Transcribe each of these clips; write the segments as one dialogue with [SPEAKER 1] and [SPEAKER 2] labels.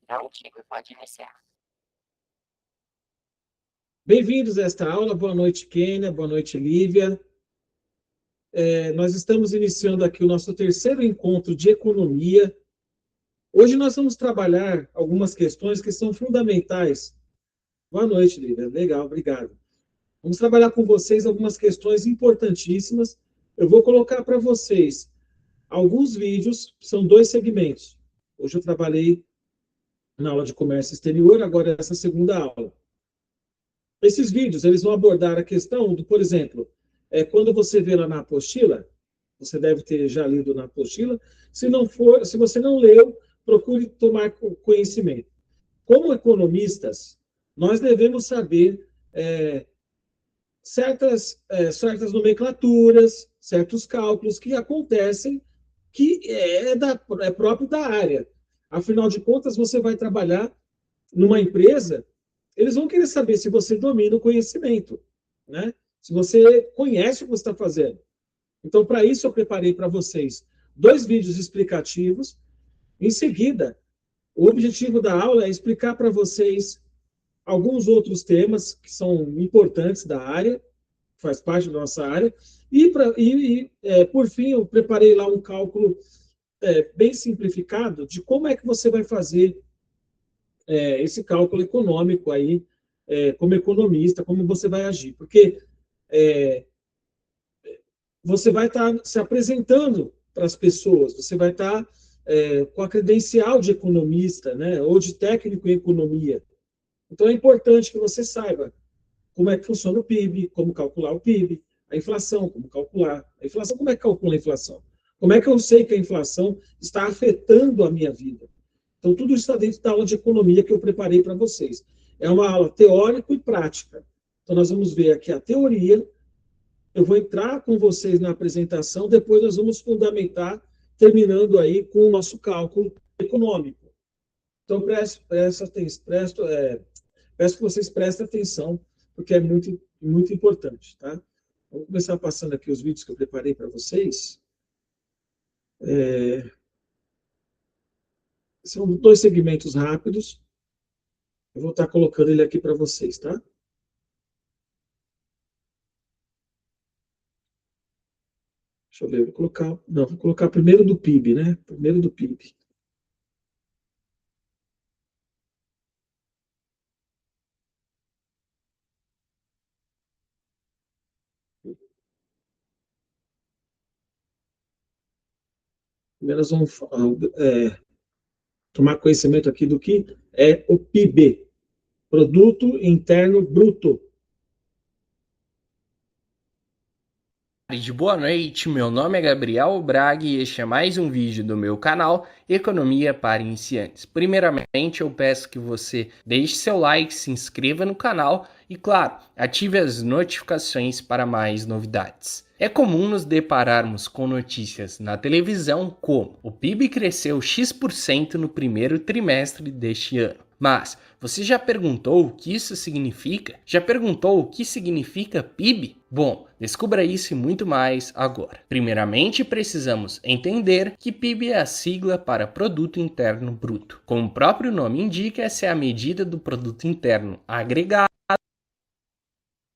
[SPEAKER 1] Prontinho, pode iniciar.
[SPEAKER 2] Bem-vindos a esta aula. Boa noite, Kênia. Boa noite, Lívia. Nós estamos iniciando aqui o nosso terceiro encontro de economia. Hoje nós vamos trabalhar algumas questões que são fundamentais. Boa noite, Lívia. Legal, obrigado. Vamos trabalhar com vocês algumas questões importantíssimas. Eu vou colocar para vocês alguns vídeos, são dois segmentos. Hoje eu trabalhei na aula de comércio exterior, agora essa segunda aula. Esses vídeos, eles vão abordar a questão do, por exemplo, quando você vê lá na apostila, você deve ter já lido na apostila, se você não leu, procure tomar conhecimento. Como economistas, nós devemos saber certas nomenclaturas, certos cálculos que acontecem, que é próprio da área. Afinal de contas, você vai trabalhar numa empresa, eles vão querer saber se você domina o conhecimento, né? Se você conhece o que você está fazendo. Então, para isso, eu preparei para vocês dois vídeos explicativos. Em seguida, o objetivo da aula é explicar para vocês alguns outros temas que são importantes da área, faz parte da nossa área, por fim, eu preparei lá um cálculo bem simplificado de como é que você vai fazer esse cálculo econômico aí, como economista, como você vai agir. Porque você vai estar se apresentando para as pessoas, você vai estar com a credencial de economista, né, ou de técnico em economia. Então, é importante que você saiba como é que funciona o PIB, como calcular o PIB, a inflação, como calcular. A inflação, como é que calcula a inflação? Como é que eu sei que a inflação está afetando a minha vida? Então, tudo isso está dentro da aula de economia que eu preparei para vocês. É uma aula teórica e prática. Então, nós vamos ver aqui a teoria, eu vou entrar com vocês na apresentação, depois nós vamos fundamentar, terminando aí com o nosso cálculo econômico. Então, peço que vocês prestem atenção, porque é muito, muito importante, tá? Vamos começar passando aqui os vídeos que eu preparei para vocês. São dois segmentos rápidos. Eu vou estar colocando ele aqui para vocês, tá? Deixa eu ver, vou colocar primeiro do PIB, né? Primeiro do PIB. Primeiro nós vamos tomar conhecimento aqui do que é o PIB, Produto Interno Bruto.
[SPEAKER 3] Boa noite, meu nome é Gabriel Braga e este é mais um vídeo do meu canal Economia para Iniciantes. Primeiramente, eu peço que você deixe seu like, se inscreva no canal e, claro, ative as notificações para mais novidades. É comum nos depararmos com notícias na televisão como o PIB cresceu X% no primeiro trimestre deste ano. Mas você já perguntou o que isso significa? Já perguntou o que significa PIB? Bom, descubra isso e muito mais agora. Primeiramente, precisamos entender que PIB é a sigla para Produto Interno Bruto. Como o próprio nome indica, essa é a medida do Produto Interno agregado.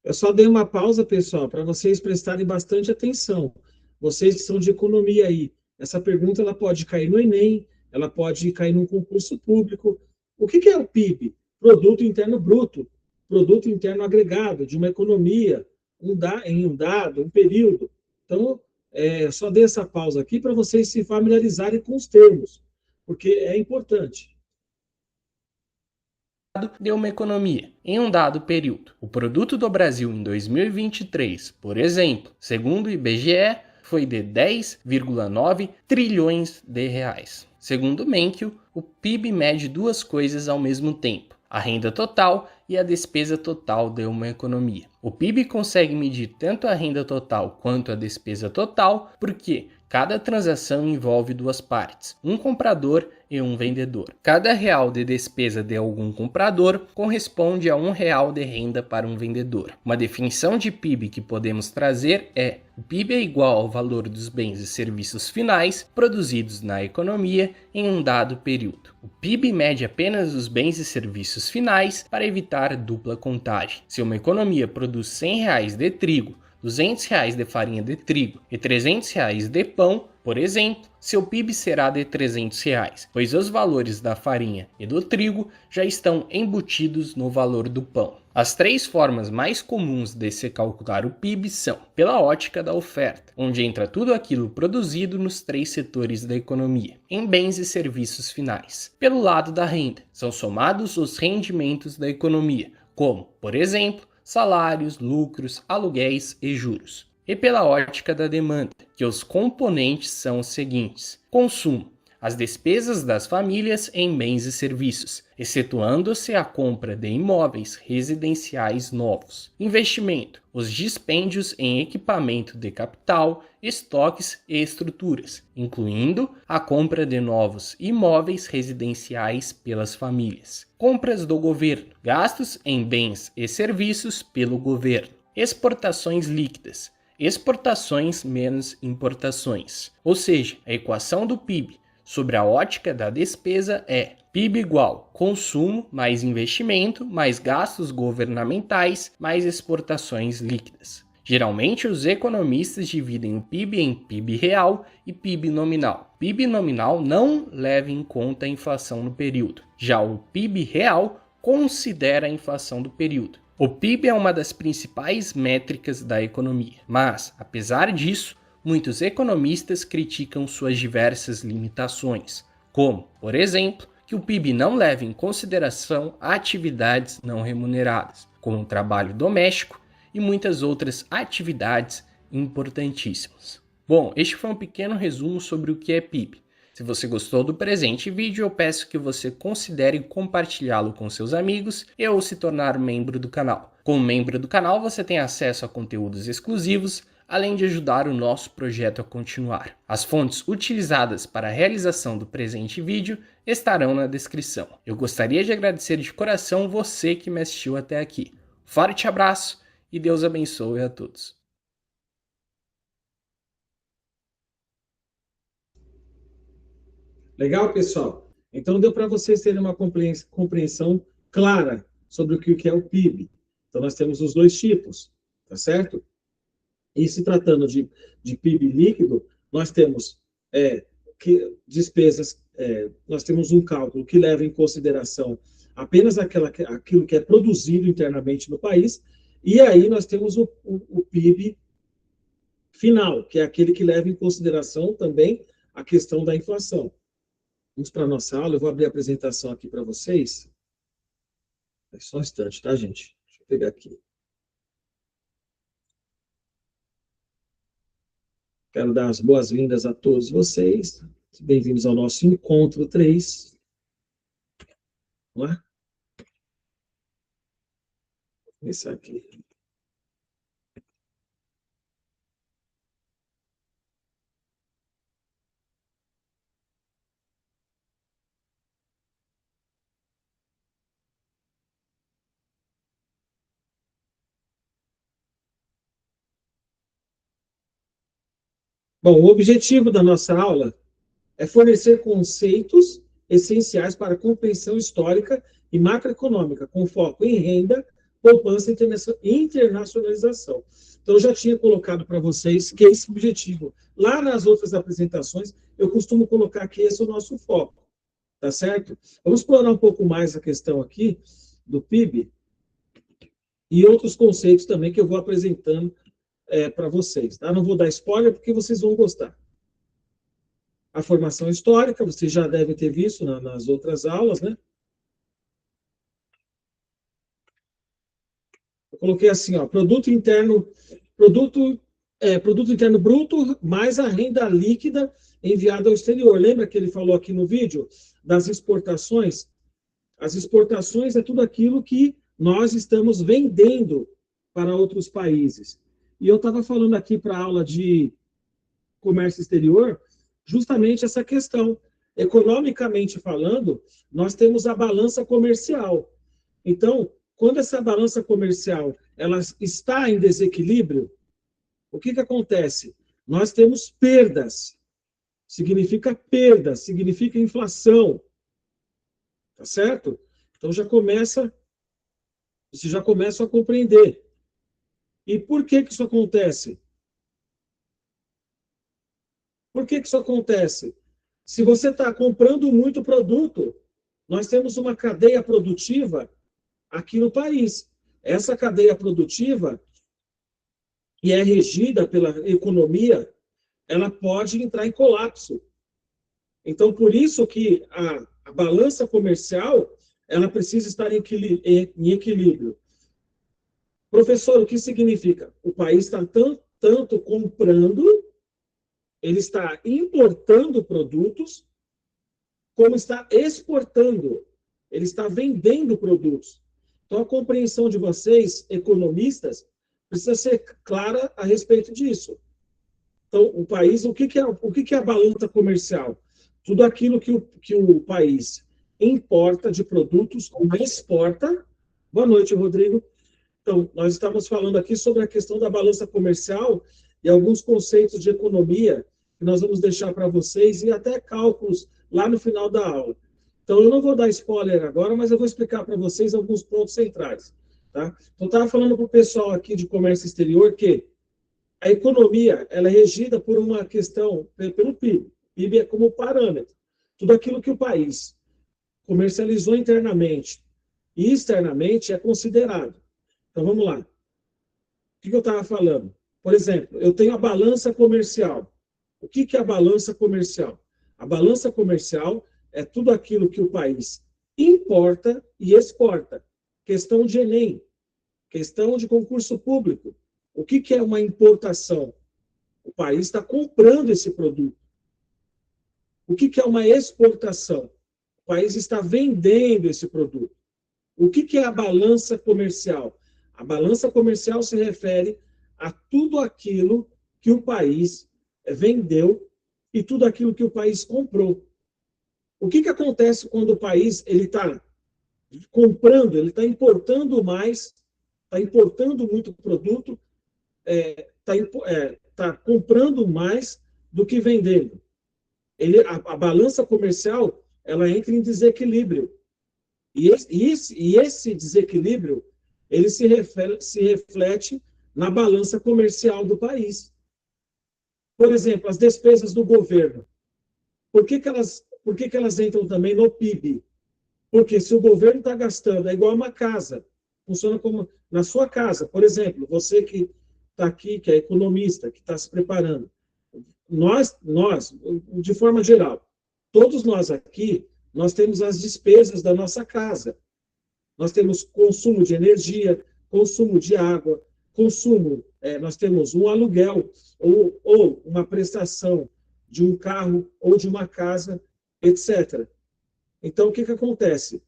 [SPEAKER 2] Eu só dei uma pausa, pessoal, para vocês prestarem bastante atenção. Vocês que são de economia aí, essa pergunta ela pode cair no Enem, ela pode cair num concurso público. O que é o PIB? Produto Interno Bruto, Produto Interno Agregado de uma economia, em um dado, um período. Então, só dei essa pausa aqui para vocês se familiarizarem com os termos, porque é importante.
[SPEAKER 3] De uma economia em um dado período. O produto do Brasil em 2023, por exemplo, segundo o IBGE, foi de 10,9 trilhões de reais. Segundo Menkio, o PIB mede duas coisas ao mesmo tempo: a renda total e a despesa total de uma economia. O PIB consegue medir tanto a renda total quanto a despesa total porque Cada transação envolve duas partes, um comprador e um vendedor. Cada real de despesa de algum comprador corresponde a R$ 1 de renda para um vendedor. Uma definição de PIB que podemos trazer é: o PIB é igual ao valor dos bens e serviços finais produzidos na economia em um dado período. O PIB mede apenas os bens e serviços finais para evitar dupla contagem. Se uma economia produz R$ 100 de trigo, R$ 200 de farinha de trigo e R$ 300 de pão, por exemplo, seu PIB será de R$ 300, pois os valores da farinha e do trigo já estão embutidos no valor do pão. As três formas mais comuns de se calcular o PIB são: pela ótica da oferta, onde entra tudo aquilo produzido nos três setores da economia, em bens e serviços finais. Pelo lado da renda, são somados os rendimentos da economia, como, por exemplo, salários, lucros, aluguéis e juros. E pela ótica da demanda, que os componentes são os seguintes: consumo, as despesas das famílias em bens e serviços, excetuando-se a compra de imóveis residenciais novos. Investimento, os dispêndios em equipamento de capital, estoques e estruturas, incluindo a compra de novos imóveis residenciais pelas famílias. Compras do governo, gastos em bens e serviços pelo governo. Exportações líquidas, exportações menos importações. Ou seja, a equação do PIB sobre a ótica da despesa é PIB igual consumo mais investimento mais gastos governamentais mais exportações líquidas. Geralmente, os economistas dividem o PIB em PIB real e PIB nominal. PIB nominal não leva em conta a inflação no período. Já o PIB real considera a inflação do período. O PIB é uma das principais métricas da economia, mas, apesar disso, muitos economistas criticam suas diversas limitações, como, por exemplo, que o PIB não leva em consideração atividades não remuneradas, como o trabalho doméstico e muitas outras atividades importantíssimas. Bom, este foi um pequeno resumo sobre o que é PIB. Se você gostou do presente vídeo, eu peço que você considere compartilhá-lo com seus amigos e ou se tornar membro do canal. Como membro do canal, você tem acesso a conteúdos exclusivos, além de ajudar o nosso projeto a continuar. As fontes utilizadas para a realização do presente vídeo estarão na descrição. Eu gostaria de agradecer de coração você que me assistiu até aqui. Forte abraço e Deus abençoe a todos.
[SPEAKER 2] Legal, pessoal? Então, deu para vocês terem uma compreensão clara sobre o que é o PIB. Então, nós temos os dois tipos, tá certo? E se tratando de PIB líquido, nós temos despesas, nós temos um cálculo que leva em consideração apenas aquilo que é produzido internamente no país, e aí nós temos o PIB final, que é aquele que leva em consideração também a questão da inflação. Vamos para a nossa aula, eu vou abrir a apresentação aqui para vocês. É só um instante, tá, gente? Deixa eu pegar aqui. Quero dar as boas-vindas a todos vocês. Bem-vindos ao nosso encontro 3. Vamos lá? Vou começar aqui. Bom, o objetivo da nossa aula é fornecer conceitos essenciais para a compreensão histórica e macroeconômica, com foco em renda, poupança e internacionalização. Então, eu já tinha colocado para vocês que esse objetivo. Lá nas outras apresentações, eu costumo colocar que esse é o nosso foco, tá certo? Vamos explorar um pouco mais a questão aqui do PIB e outros conceitos também que eu vou apresentando para vocês, tá? Não vou dar spoiler porque vocês vão gostar. A formação histórica, vocês já devem ter visto nas outras aulas, né? Eu coloquei assim, ó, produto interno bruto mais a renda líquida enviada ao exterior. Lembra que ele falou aqui no vídeo das exportações? As exportações é tudo aquilo que nós estamos vendendo para outros países. E eu estava falando aqui para a aula de comércio exterior justamente essa questão. Economicamente falando, nós temos a balança comercial. Então, quando essa balança comercial ela está em desequilíbrio, o que acontece? Nós temos perdas. Significa perda, significa inflação. Tá certo? Então você já começa a compreender. E por que isso acontece? Por que isso acontece? Se você está comprando muito produto, nós temos uma cadeia produtiva aqui no país. Essa cadeia produtiva, que é regida pela economia, ela pode entrar em colapso. Então, por isso que a balança comercial ela precisa estar em equilíbrio. Professor, o que significa? O país está tanto comprando, ele está importando produtos, como está exportando, ele está vendendo produtos. Então, a compreensão de vocês, economistas, precisa ser clara a respeito disso. Então, o país, o que é a balança comercial? Tudo aquilo que o país importa de produtos ou exporta. Boa noite, Rodrigo. Então, nós estamos falando aqui sobre a questão da balança comercial e alguns conceitos de economia que nós vamos deixar para vocês e até cálculos lá no final da aula. Então, eu não vou dar spoiler agora, mas eu vou explicar para vocês alguns pontos centrais. Tá? Então, eu estava falando para o pessoal aqui de comércio exterior que a economia ela é regida por uma questão, pelo PIB. O PIB é como parâmetro. Tudo aquilo que o país comercializou internamente e externamente é considerado. Então, vamos lá. O que eu estava falando? Por exemplo, eu tenho a balança comercial. O que é a balança comercial? A balança comercial é tudo aquilo que o país importa e exporta. Questão de Enem, questão de concurso público. O que é uma importação? O país está comprando esse produto. O que é uma exportação? O país está vendendo esse produto. O que é a balança comercial? A balança comercial se refere a tudo aquilo que o país vendeu e tudo aquilo que o país comprou. O que acontece quando o país ele está comprando, ele está importando mais, está importando muito produto, está comprando mais do que vendendo. A balança comercial ela entra em desequilíbrio. E esse desequilíbrio ele se reflete na balança comercial do país. Por exemplo, as despesas do governo. Por que elas entram também no PIB? Porque se o governo está gastando, é igual a uma casa. Funciona como na sua casa. Por exemplo, você que está aqui, que é economista, que está se preparando. Nós, de forma geral, todos nós aqui, nós temos as despesas da nossa casa. Nós temos consumo de energia, consumo de água, nós temos um aluguel ou uma prestação de um carro ou de uma casa, etc. Então, o que acontece?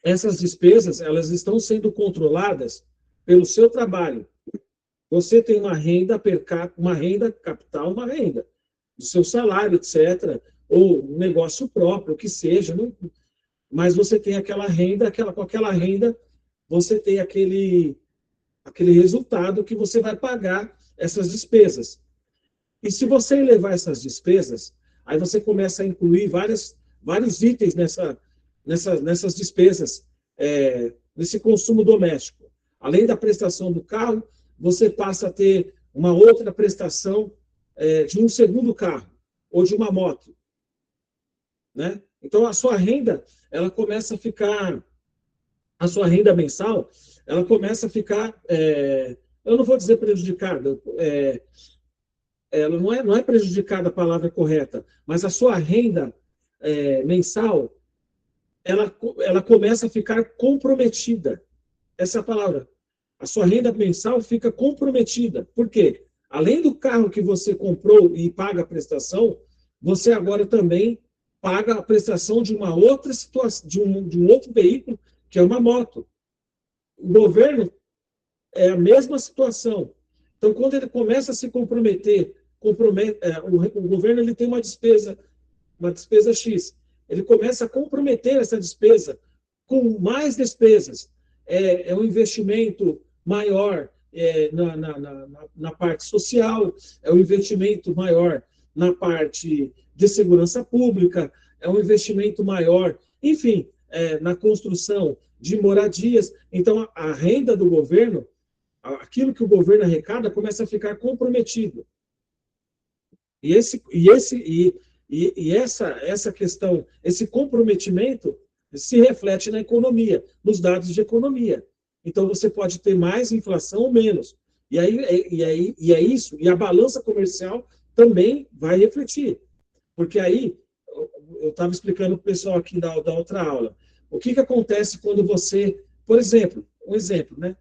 [SPEAKER 2] Essas despesas, elas estão sendo controladas pelo seu trabalho. Você tem uma renda uma renda capital, uma renda do seu salário, etc., ou um negócio próprio, o que seja, mas você tem aquela renda, com aquela renda, você tem aquele resultado que você vai pagar essas despesas. E se você elevar essas despesas, aí você começa a incluir vários itens nessas despesas, nesse consumo doméstico. Além da prestação do carro, você passa a ter uma outra prestação de um segundo carro ou de uma moto. Né? Então, a sua renda, ela começa a ficar... A sua renda mensal, ela começa a ficar... eu não vou dizer prejudicada, ela não é prejudicada a palavra correta, mas a sua renda mensal, ela começa a ficar comprometida. Essa é a palavra. A sua renda mensal fica comprometida. Por quê? Além do carro que você comprou e paga a prestação, você agora também paga a prestação de uma outra situação, de um outro veículo, que é uma moto. O governo é a mesma situação. Então, quando ele começa a se comprometer o governo ele tem uma despesa X. Ele começa a comprometer essa despesa com mais despesas. É um investimento maior na parte social, é um investimento maior na parte de segurança pública, é um investimento maior, enfim, na construção de moradias. Então, a renda do governo, aquilo que o governo arrecada, começa a ficar comprometido. E essa questão, esse comprometimento se reflete na economia, nos dados de economia. Então, você pode ter mais inflação ou menos. E é isso. E a balança comercial também vai refletir. Porque aí, eu estava explicando para o pessoal aqui da outra aula, o que acontece quando você, por exemplo, né?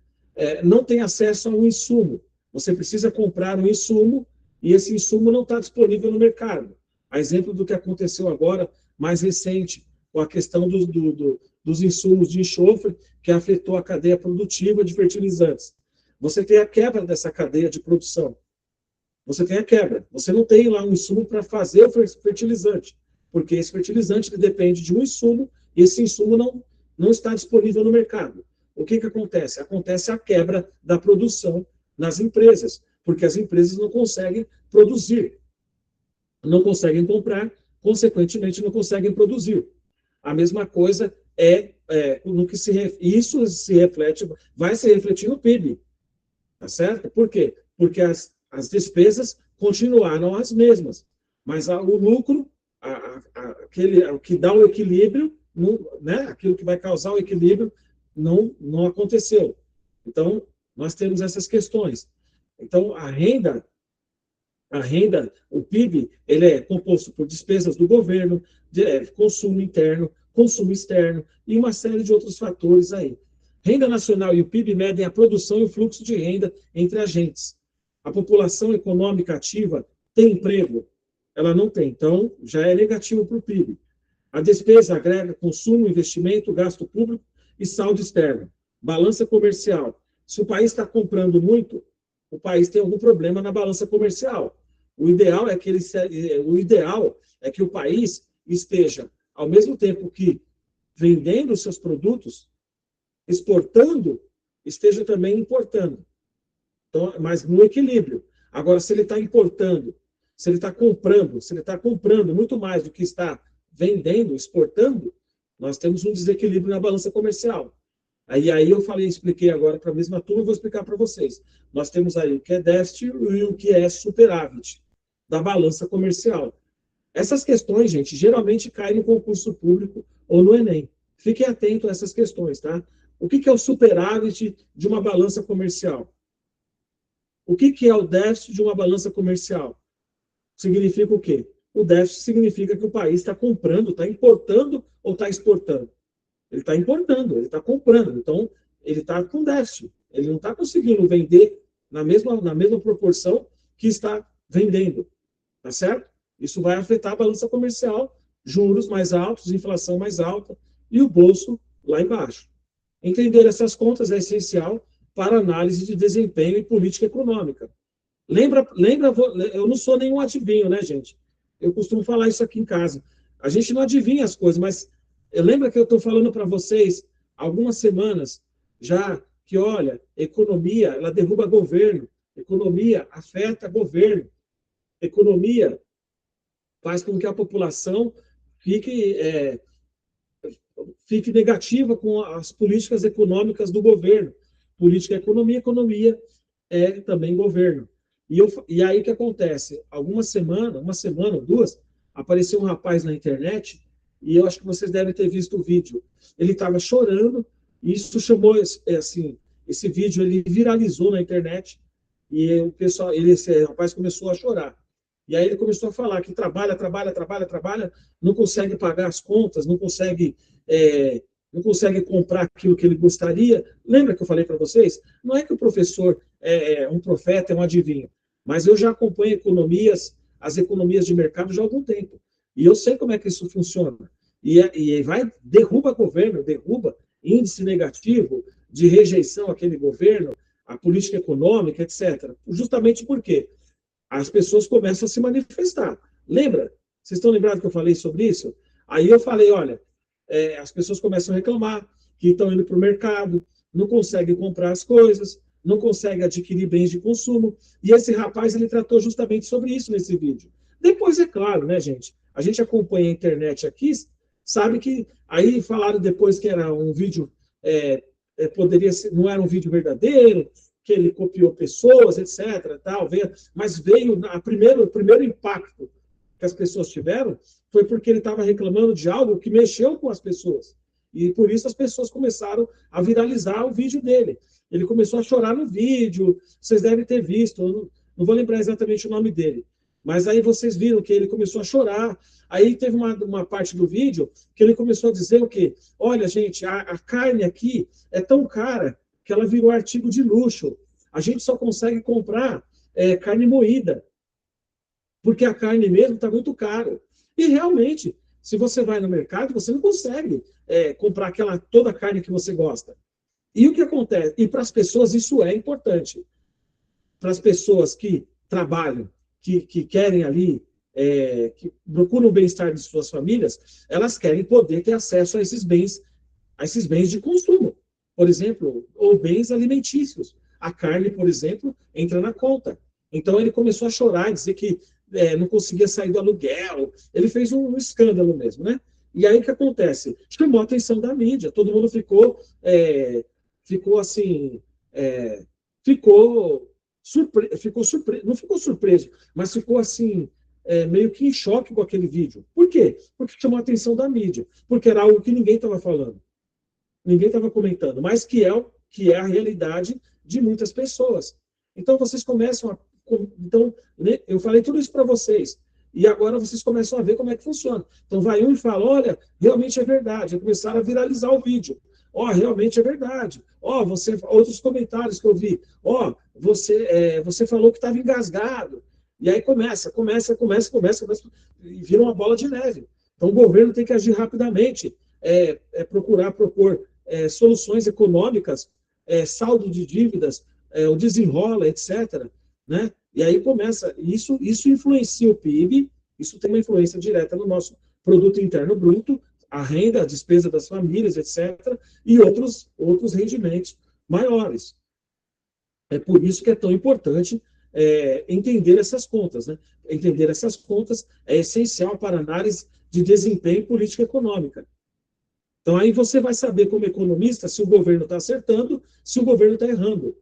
[SPEAKER 2] Não tem acesso a um insumo. Você precisa comprar um insumo e esse insumo não está disponível no mercado. A exemplo do que aconteceu agora, mais recente, com a questão dos insumos de enxofre, que afetou a cadeia produtiva de fertilizantes. Você tem a quebra dessa cadeia de produção. Você tem a quebra. Você não tem lá um insumo para fazer o fertilizante, porque esse fertilizante depende de um insumo e esse insumo não está disponível no mercado. O que acontece? Acontece a quebra da produção nas empresas, porque as empresas não conseguem produzir, não conseguem comprar, consequentemente não conseguem produzir. A mesma coisa no que isso se reflete, vai se refletir no PIB, tá certo? Por quê? Porque as despesas continuaram as mesmas, mas o lucro, o que dá o equilíbrio, né? Aquilo que vai causar o equilíbrio, não aconteceu. Então, nós temos essas questões. Então, a renda, o PIB, ele é composto por despesas do governo, consumo interno, consumo externo e uma série de outros fatores aí. Renda nacional e o PIB medem a produção e o fluxo de renda entre agentes. A população econômica ativa tem emprego? Ela não tem, então já é negativo para o PIB. A despesa agrega consumo, investimento, gasto público e saldo externo. Balança comercial. Se o país está comprando muito, o país tem algum problema na balança comercial. O ideal é que o país esteja, ao mesmo tempo que vendendo seus produtos, exportando, esteja também importando. Então, mas no equilíbrio. Agora, se ele está importando, se ele está comprando muito mais do que está vendendo, exportando, nós temos um desequilíbrio na balança comercial. Aí eu expliquei agora para a mesma turma, vou explicar para vocês. Nós temos aí o que é déficit e o que é superávit da balança comercial. Essas questões, gente, geralmente caem no concurso público ou no Enem. Fiquem atentos a essas questões, tá? O que é o superávit de uma balança comercial? O que é o déficit de uma balança comercial? Significa o quê? O déficit significa que o país está comprando, está importando ou está exportando? Ele está importando, ele está comprando. Então, ele está com déficit. Ele não está conseguindo vender na mesma proporção que está vendendo. Tá certo? Isso vai afetar a balança comercial, juros mais altos, inflação mais alta e o bolso lá embaixo. Entender essas contas é essencial para análise de desempenho e política econômica. Lembra, eu não sou nenhum adivinho, né, gente? Eu costumo falar isso aqui em casa. A gente não adivinha as coisas, mas lembra que eu estou falando para vocês há algumas semanas já que, olha, economia, ela derruba governo, economia afeta governo, economia faz com que a população fique negativa com as políticas econômicas do governo. Política é economia, economia é também governo. E aí o que acontece? Uma semana ou duas, apareceu um rapaz na internet, e eu acho que vocês devem ter visto o vídeo. Ele estava chorando, e isso chamou, assim, esse vídeo ele viralizou na internet, e esse rapaz começou a chorar. E aí ele começou a falar que trabalha, não consegue pagar as contas, não consegue comprar aquilo que ele gostaria. Lembra que eu falei para vocês? Não é que o professor é um profeta, é um adivinho, mas eu já acompanho as economias de mercado já há algum tempo. E eu sei como é que isso funciona. E derruba governo, derruba índice negativo de rejeição àquele governo, a política econômica, etc. Justamente por quê? as pessoas começam a se manifestar. Lembra? Vocês estão lembrados que eu falei sobre isso? Aí eu falei, olha, as pessoas começam a reclamar que estão indo para o mercado, não conseguem comprar as coisas, não conseguem adquirir bens de consumo. E esse rapaz, ele tratou justamente sobre isso nesse vídeo. Depois, é claro, né, gente? A gente acompanha a internet aqui, sabe que aí falaram depois que era um vídeo, poderia ser, não era um vídeo verdadeiro, que ele copiou pessoas, etc. Tal, mas veio, o primeiro impacto que as pessoas tiveram foi porque ele estava reclamando de algo que mexeu com as pessoas. E por isso as pessoas começaram a viralizar o vídeo dele. Ele começou a chorar no vídeo, vocês devem ter visto, eu não vou lembrar exatamente o nome dele. Mas aí vocês viram que ele começou a chorar. Aí teve uma parte do vídeo que ele começou a dizer o quê? Olha, gente, a carne aqui é tão cara que ela virou artigo de luxo. A gente só consegue comprar carne moída, porque a carne mesmo está muito caro. E realmente, se você vai no mercado, você não consegue comprar toda a carne que você gosta. E o que acontece? E para as pessoas isso é importante. Para as pessoas que trabalham, que querem ali, que procuram o bem-estar de suas famílias, elas querem poder ter acesso a esses bens de consumo. Por exemplo, ou bens alimentícios. A carne, por exemplo, entra na conta. Então ele começou a chorar, dizer que não conseguia sair do aluguel. Ele fez um escândalo mesmo, né? E aí o que acontece? Chamou a atenção da mídia. Todo mundo ficou assim, ficou surpreso, não ficou surpreso, mas ficou assim, meio que em choque com aquele vídeo. Por quê? Porque chamou a atenção da mídia, porque era algo que ninguém estava falando, ninguém estava comentando, mas que é a realidade de muitas pessoas. Então vocês começam a... Então, né, eu falei tudo isso para vocês, e agora vocês começam a ver como é que funciona. Então vai um e fala, olha, realmente é verdade, começaram a viralizar o vídeo. Realmente é verdade. Outros comentários que eu vi. Você falou que estava engasgado. E aí começa, e vira uma bola de neve. Então o governo tem que agir rapidamente, propor soluções econômicas, saldo de dívidas, o desenrola, etc. Né? E aí começa, isso influencia o PIB, isso tem uma influência direta no nosso produto interno bruto, a renda, a despesa das famílias, etc., e outros rendimentos maiores. É por isso que é tão importante entender essas contas. Né? Entender essas contas é essencial para a análise de desempenho e política econômica. Então, aí você vai saber, como economista, se o governo está acertando, se o governo está errando.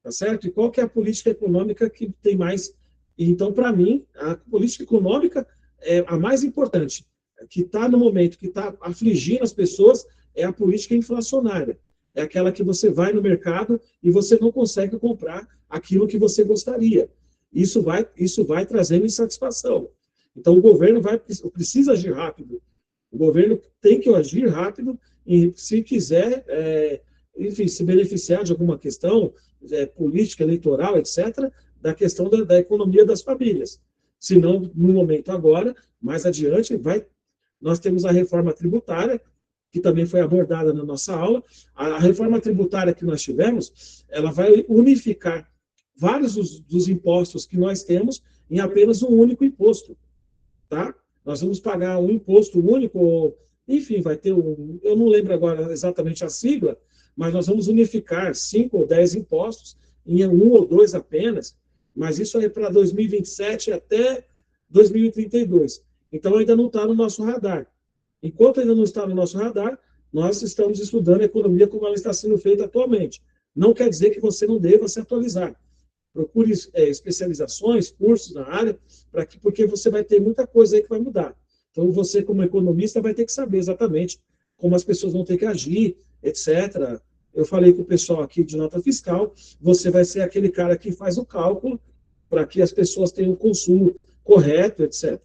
[SPEAKER 2] Tá certo? E qual que é a política econômica que tem mais... Então, para mim, a política econômica é a mais importante, que está no momento, que está afligindo as pessoas, é a política inflacionária. É aquela que você vai no mercado e você não consegue comprar aquilo que você gostaria. Isso vai trazendo insatisfação. Então, o governo precisa agir rápido. O governo tem que agir rápido e, se quiser, enfim, se beneficiar de alguma questão política, eleitoral, etc., da questão da economia das famílias. Se não, no momento agora, mais adiante, nós temos a reforma tributária, que também foi abordada na nossa aula. A reforma tributária que nós tivemos, ela vai unificar vários dos impostos que nós temos em apenas um único imposto. Tá? Nós vamos pagar um imposto único, enfim, vai ter eu não lembro agora exatamente a sigla, mas nós vamos unificar 5 ou 10 impostos em um ou dois apenas, mas isso é para 2027 até 2032. Então, ainda não está no nosso radar. Enquanto ainda não está no nosso radar, nós estamos estudando a economia como ela está sendo feita atualmente. Não quer dizer que você não deva se atualizar. Procure especializações, cursos na área, porque você vai ter muita coisa aí que vai mudar. Então, você, como economista, vai ter que saber exatamente como as pessoas vão ter que agir, etc. Eu falei com o pessoal aqui de nota fiscal, você vai ser aquele cara que faz o cálculo para que as pessoas tenham o consumo correto, etc.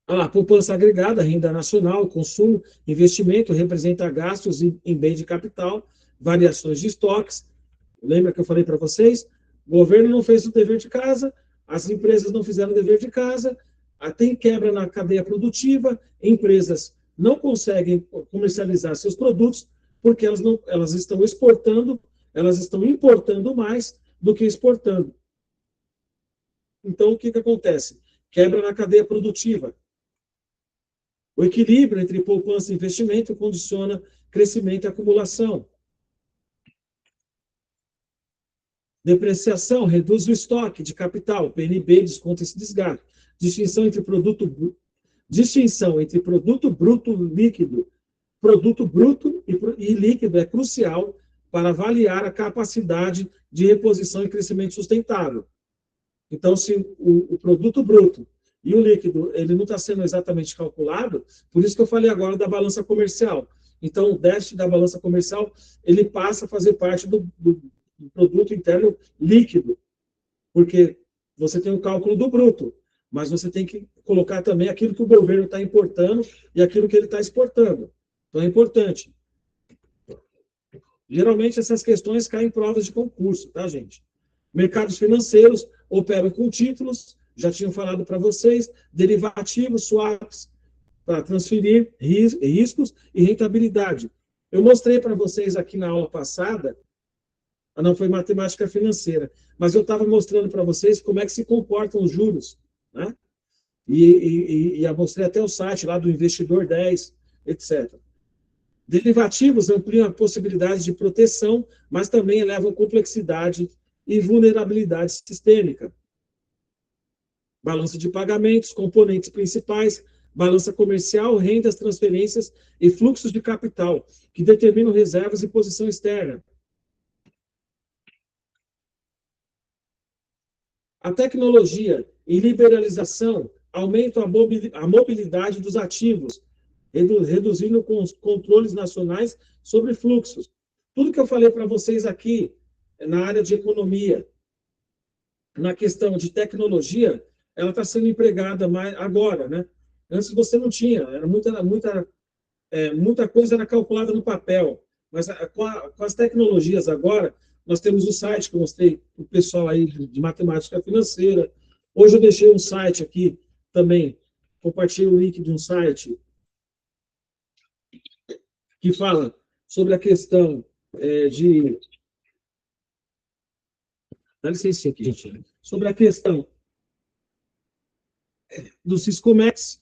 [SPEAKER 2] A poupança agregada, renda nacional, consumo, investimento, representa gastos em bem de capital, variações de estoques. Lembra que eu falei para vocês? O governo não fez o dever de casa, as empresas não fizeram o dever de casa, tem quebra na cadeia produtiva, empresas não conseguem comercializar seus produtos porque elas estão exportando elas estão importando mais do que exportando. Então, o que acontece? Quebra na cadeia produtiva. O equilíbrio entre poupança e investimento condiciona crescimento e acumulação. Depreciação reduz o estoque de capital, PNB desconta esse desgaste. Distinção entre produto bruto líquido. Produto bruto e líquido é crucial para avaliar a capacidade de reposição e crescimento sustentável. Então, se o produto bruto e o líquido ele não está sendo exatamente calculado, por isso que eu falei agora da balança comercial. Então, o déficit da balança comercial ele passa a fazer parte do produto interno líquido, porque você tem o cálculo do bruto, mas você tem que colocar também aquilo que o governo está importando e aquilo que ele está exportando. Então, é importante. Geralmente, essas questões caem em provas de concurso, tá, gente? Mercados financeiros operam com títulos, já tinham falado para vocês, derivativos, swaps, para transferir riscos e rentabilidade. Eu mostrei para vocês aqui na aula passada, não foi matemática financeira, mas eu estava mostrando para vocês como é que se comportam os juros, né? E eu mostrei até o site lá do Investidor 10, etc. Derivativos ampliam a possibilidade de proteção, mas também elevam complexidade e vulnerabilidade sistêmica. Balança de pagamentos, componentes principais, balança comercial, rendas, transferências e fluxos de capital, que determinam reservas e posição externa. A tecnologia e liberalização aumentam a mobilidade dos ativos, reduzindo os controles nacionais sobre fluxos. Tudo que eu falei para vocês aqui na área de economia, na questão de tecnologia, ela está sendo empregada mais agora, né? Antes você não tinha, era muita coisa era calculada no papel, mas com as tecnologias agora, nós temos o site que eu mostrei para o pessoal aí de matemática financeira. Hoje eu deixei um site aqui também, compartilhei o link de um site que fala sobre a questão de... Dá licença aqui, gente. Sobre a questão do Siscomex,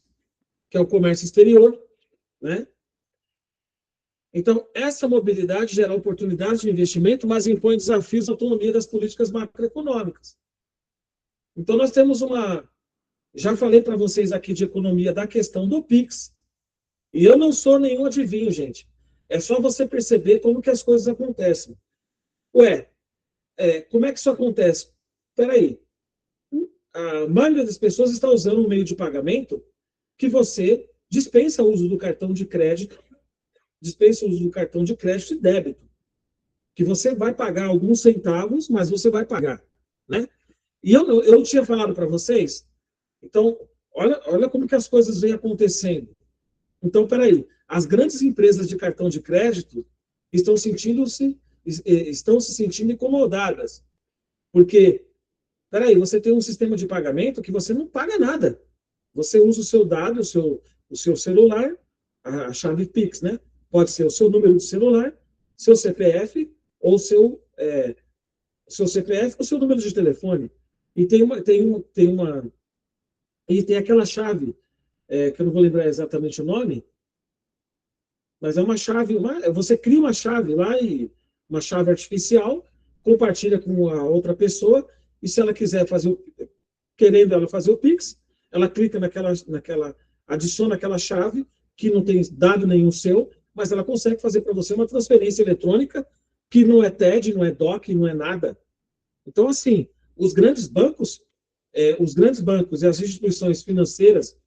[SPEAKER 2] que é o comércio exterior, né? Então, essa mobilidade gera oportunidades de investimento, mas impõe desafios à autonomia das políticas macroeconômicas. Então, nós temos uma... Já falei para vocês aqui de economia da questão do PIX, e eu não sou nenhum adivinho, gente. É só você perceber como que as coisas acontecem. Ué, como é que isso acontece? Espera aí. A maioria das pessoas está usando um meio de pagamento que você dispensa o uso do cartão de crédito, dispensa o uso do cartão de crédito e débito, que você vai pagar alguns centavos, mas você vai pagar, né? E eu tinha falado para vocês, então, olha como que as coisas vêm acontecendo. Então, peraí, as grandes empresas de cartão de crédito estão se sentindo incomodadas, porque, peraí, você tem um sistema de pagamento que você não paga nada. Você usa o seu dado, o seu celular, a chave Pix, né? Pode ser o seu número de celular, seu CPF, ou seu CPF ou seu número de telefone. E tem aquela chave, que eu não vou lembrar exatamente o nome, mas é uma chave, você cria uma chave lá, uma chave artificial, compartilha com a outra pessoa, e se ela quiser querendo ela fazer o Pix, ela clica adiciona aquela chave, que não tem dado nenhum seu, mas ela consegue fazer para você uma transferência eletrônica, que não é TED, não é DOC, não é nada. Então, assim, os grandes bancos e as instituições financeiras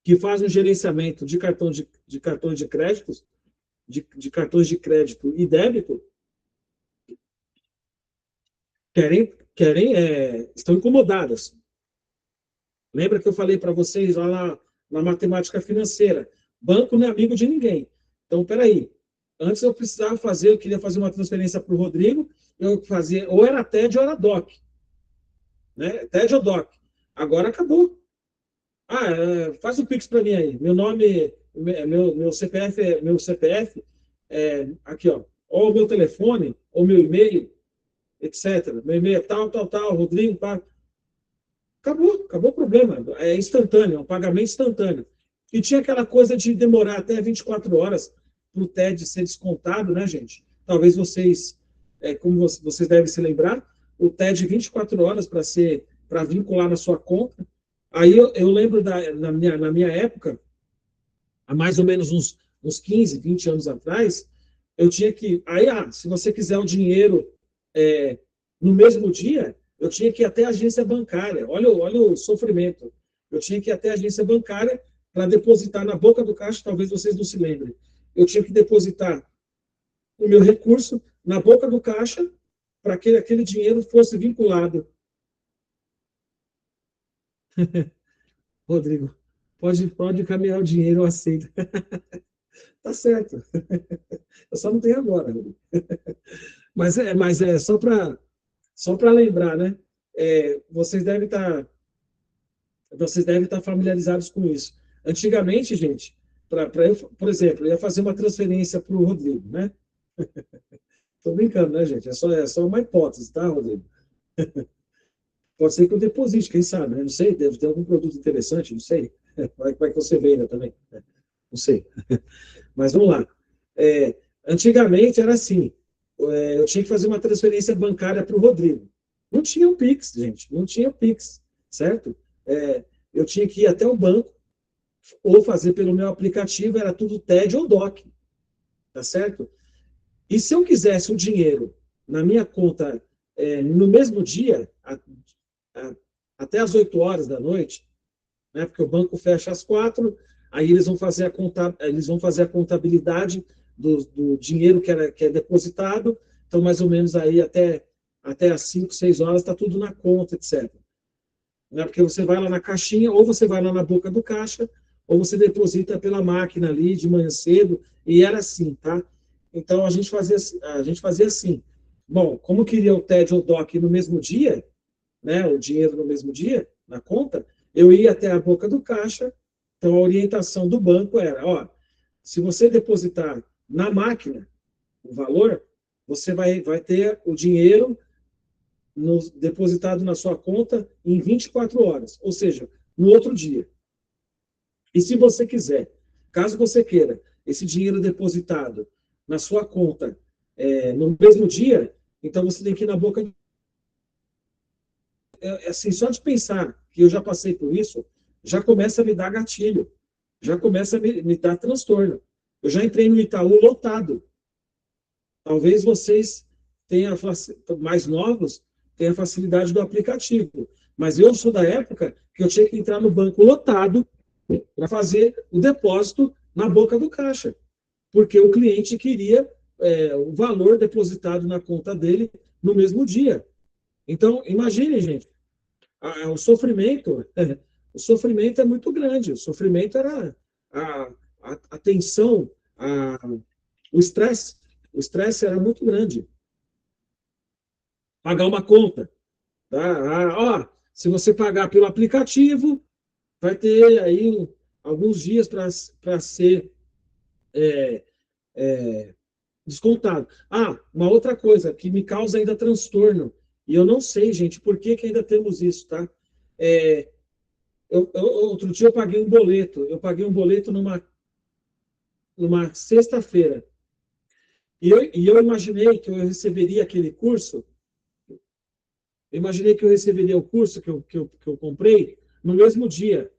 [SPEAKER 2] que fazem o gerenciamento de cartões de créditos, de cartões de crédito e débito, estão incomodadas. Lembra que eu falei para vocês lá na matemática financeira? Banco não é amigo de ninguém. Então, peraí. Antes eu queria fazer uma transferência para o Rodrigo, eu fazia, ou era TED ou era DOC. Né? TED ou DOC. Agora acabou. Faz um Pix para mim aí. Meu nome, meu CPF, aqui, ó. ou o meu telefone, ou meu e-mail, etc. Meu e-mail é tal, tal, tal, Rodrigo, pá. Acabou o problema. É instantâneo, é um pagamento instantâneo. E tinha aquela coisa de demorar até 24 horas para o TED ser descontado, né, gente? Talvez vocês, como vocês devem se lembrar, o TED 24 horas para vincular na sua conta. Aí eu lembro na minha época, há mais ou menos uns 15, 20 anos atrás, eu tinha que. Aí, se você quiser o dinheiro no mesmo dia, eu tinha que ir até a agência bancária. Olha o sofrimento. Eu tinha que ir até a agência bancária para depositar na boca do caixa, talvez vocês não se lembrem. Eu tinha que depositar o meu recurso na boca do caixa para que aquele dinheiro fosse vinculado. Rodrigo, pode caminhar o dinheiro, eu aceito. Tá certo. Eu só não tenho agora, Rodrigo. Mas só para lembrar, né? Vocês devem estar familiarizados com isso. Antigamente, gente, por exemplo, eu ia fazer uma transferência para o Rodrigo, né? Estou brincando, né, gente? É só uma hipótese, tá, Rodrigo? Pode ser que eu deposite, quem sabe, né? Não sei, deve ter algum produto interessante, não sei. Vai que você venda também, né? Não sei. Mas vamos lá. Antigamente era assim, eu tinha que fazer uma transferência bancária para o Rodrigo. Não tinha o Pix, gente, não tinha o Pix, certo? Eu tinha que ir até o banco ou fazer pelo meu aplicativo, era tudo TED ou DOC, tá certo? E se eu quisesse o dinheiro na minha conta no mesmo dia, até às 8 horas da noite, né, porque o banco fecha às 4, aí eles vão fazer a contabilidade do dinheiro que é depositado, então mais ou menos aí até às 5, 6 horas está tudo na conta, etc. Né, porque você vai lá na caixinha, ou você vai lá na boca do caixa, ou você deposita pela máquina ali de manhã cedo, e era assim, tá? Então a gente fazia assim. Bom, como queria o TED ou o DOC no mesmo dia, né, o dinheiro no mesmo dia, na conta, eu ia até a boca do caixa, então a orientação do banco era, se você depositar na máquina o valor, você vai ter o dinheiro depositado na sua conta em 24 horas, ou seja, no outro dia. E se você quiser, caso você queira, esse dinheiro depositado na sua conta no mesmo dia, então você tem que ir na boca assim, só de pensar que eu já passei por isso, já começa a me dar gatilho, já começa a me dar transtorno. Eu já entrei no Itaú lotado. Talvez vocês tenham, mais novos, tenham a facilidade do aplicativo. Mas eu sou da época que eu tinha que entrar no banco lotado para fazer o depósito na boca do caixa, porque o cliente queria o valor depositado na conta dele no mesmo dia. Então, imagine, gente, o sofrimento, o sofrimento é muito grande. O sofrimento era a tensão, o estresse. O estresse era muito grande. Pagar uma conta. Tá? Se você pagar pelo aplicativo, vai ter aí alguns dias para ser descontado. Uma outra coisa que me causa ainda transtorno, e eu não sei, gente, por que ainda temos isso, tá? Outro dia eu paguei um boleto. Eu paguei um boleto numa sexta-feira. E eu imaginei que eu receberia aquele curso. Eu imaginei que eu receberia o curso que eu comprei no mesmo dia.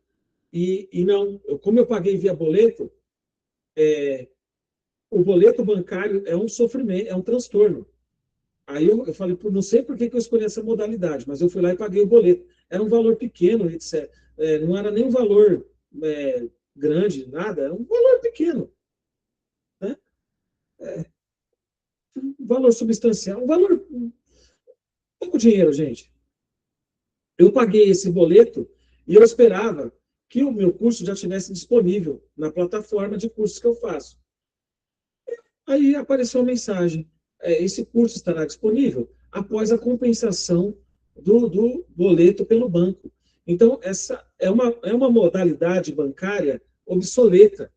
[SPEAKER 2] E não, como eu paguei via boleto, o boleto bancário é um sofrimento, é um transtorno. Aí eu falei, não sei por que eu escolhi essa modalidade, mas eu fui lá e paguei o boleto. Era um valor pequeno, etc. Não era nem um valor grande, nada, era um valor pequeno. Né? Um valor substancial, um valor. Pouco dinheiro, gente. Eu paguei esse boleto e eu esperava que o meu curso já estivesse disponível na plataforma de cursos que eu faço. Aí apareceu a mensagem: esse curso estará disponível após a compensação do boleto pelo banco. Então, essa é uma modalidade bancária obsoleta.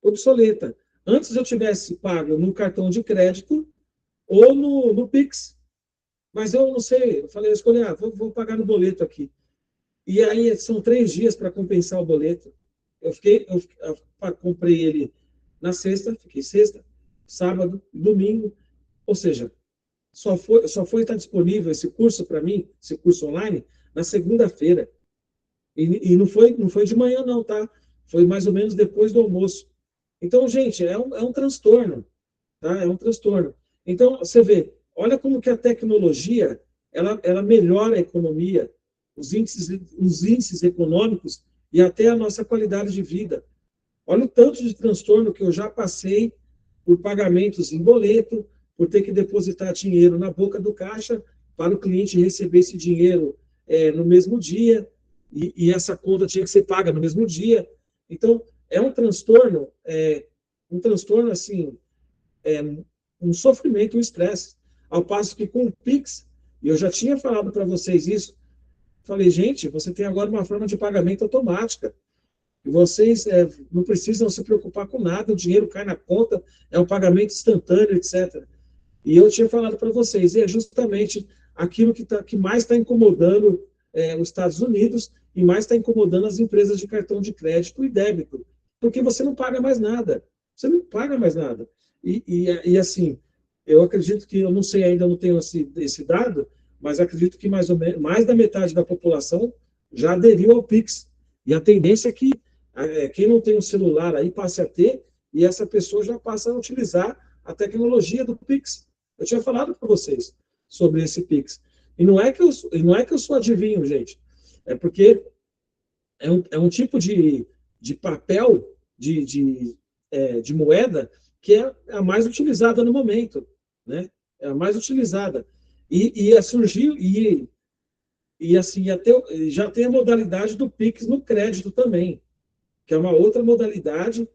[SPEAKER 2] Obsoleta. antes eu tivesse pago no cartão de crédito ou no Pix. Mas eu não sei, eu falei, eu escolhi, vou pagar no boleto aqui. E aí são 3 dias para compensar o boleto. Eu comprei ele na sexta, fiquei sexta, sábado, domingo, ou seja, só foi estar disponível esse curso para mim, esse curso online, na segunda-feira. E não foi de manhã, não, tá? Foi mais ou menos depois do almoço. Então, gente, é um transtorno, tá? É um transtorno. Então, você vê, olha como que a tecnologia, ela melhora a economia, os índices econômicos e até a nossa qualidade de vida. Olha o tanto de transtorno que eu já passei por pagamentos em boleto, por ter que depositar dinheiro na boca do caixa para o cliente receber esse dinheiro no mesmo dia, e essa conta tinha que ser paga no mesmo dia. Então, é um transtorno assim, é, um sofrimento, um estresse. Ao passo que com o Pix, e eu já tinha falado para vocês isso, falei, gente, você tem agora uma forma de pagamento automática. E vocês não precisam se preocupar com nada, o dinheiro cai na conta, é um pagamento instantâneo, etc. E eu tinha falado para vocês, e é justamente aquilo que mais está incomodando os Estados Unidos e mais está incomodando as empresas de cartão de crédito e débito, porque você não paga mais nada. Você não paga mais nada. E assim, eu acredito que, eu não sei ainda, não tenho esse dado, mas acredito que mais ou menos, mais da metade da população já aderiu ao Pix. E a tendência é que quem não tem um celular aí passe a ter, e essa pessoa já passa a utilizar a tecnologia do Pix. Eu tinha falado para vocês sobre esse Pix. E não é que eu sou adivinho, gente. É porque é um tipo de papel, de moeda, que é a mais utilizada no momento. Né? É a mais utilizada. E surgiu, e assim, já tem a modalidade do Pix no crédito também, que é uma outra modalidade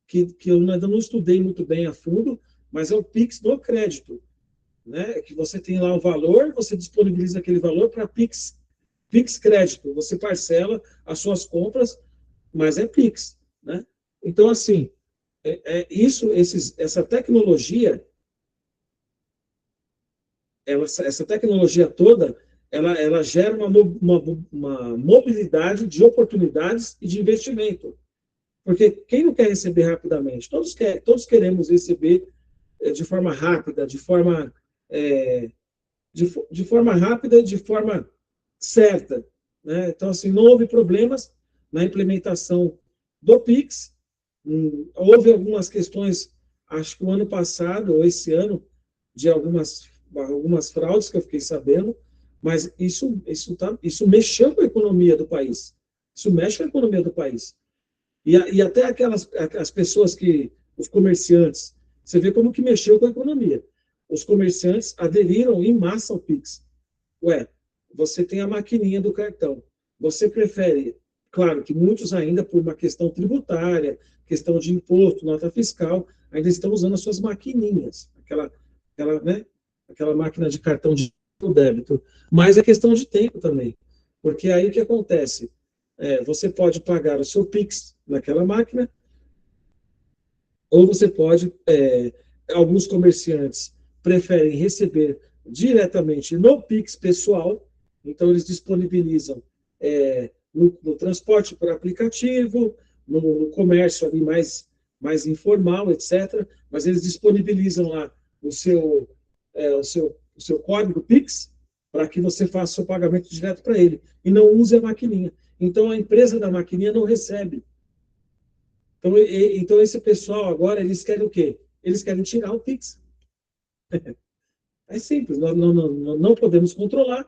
[SPEAKER 2] que eu ainda não estudei muito bem a fundo, mas é o Pix no crédito, né? Que você tem lá o valor, você disponibiliza aquele valor para Pix crédito, você parcela as suas compras, mas é Pix, né? Então, assim, essa tecnologia, essa tecnologia toda, ela gera uma mobilidade de oportunidades e de investimento. Porque quem não quer receber rapidamente? Todos queremos receber de forma rápida, é, de forma rápida, de forma certa. Né? Então, assim, não houve problemas na implementação do Pix. Houve algumas questões, acho que o ano passado ou esse ano, de algumas fraudes que eu fiquei sabendo, mas isso mexeu com a economia do país. Isso mexe com a economia do país. E até as pessoas os comerciantes, você vê como que mexeu com a economia. Os comerciantes aderiram em massa ao Pix. Ué, você tem a maquininha do cartão. Você prefere, claro que muitos ainda, por uma questão tributária, questão de imposto, nota fiscal, ainda estão usando as suas maquininhas, né, aquela máquina de cartão de débito. Mas é questão de tempo também. Porque aí o que acontece? Você pode pagar o seu Pix naquela máquina, ou você pode, alguns comerciantes preferem receber diretamente no Pix pessoal, então eles disponibilizam no transporte por aplicativo, no comércio ali mais informal, etc. Mas eles disponibilizam lá o seu código Pix para que você faça o seu pagamento direto para ele e não use a maquininha. Então a empresa da maquininha não recebe. Então, esse pessoal agora, eles querem o quê? Eles querem tirar o Pix. É simples, nós não podemos controlar,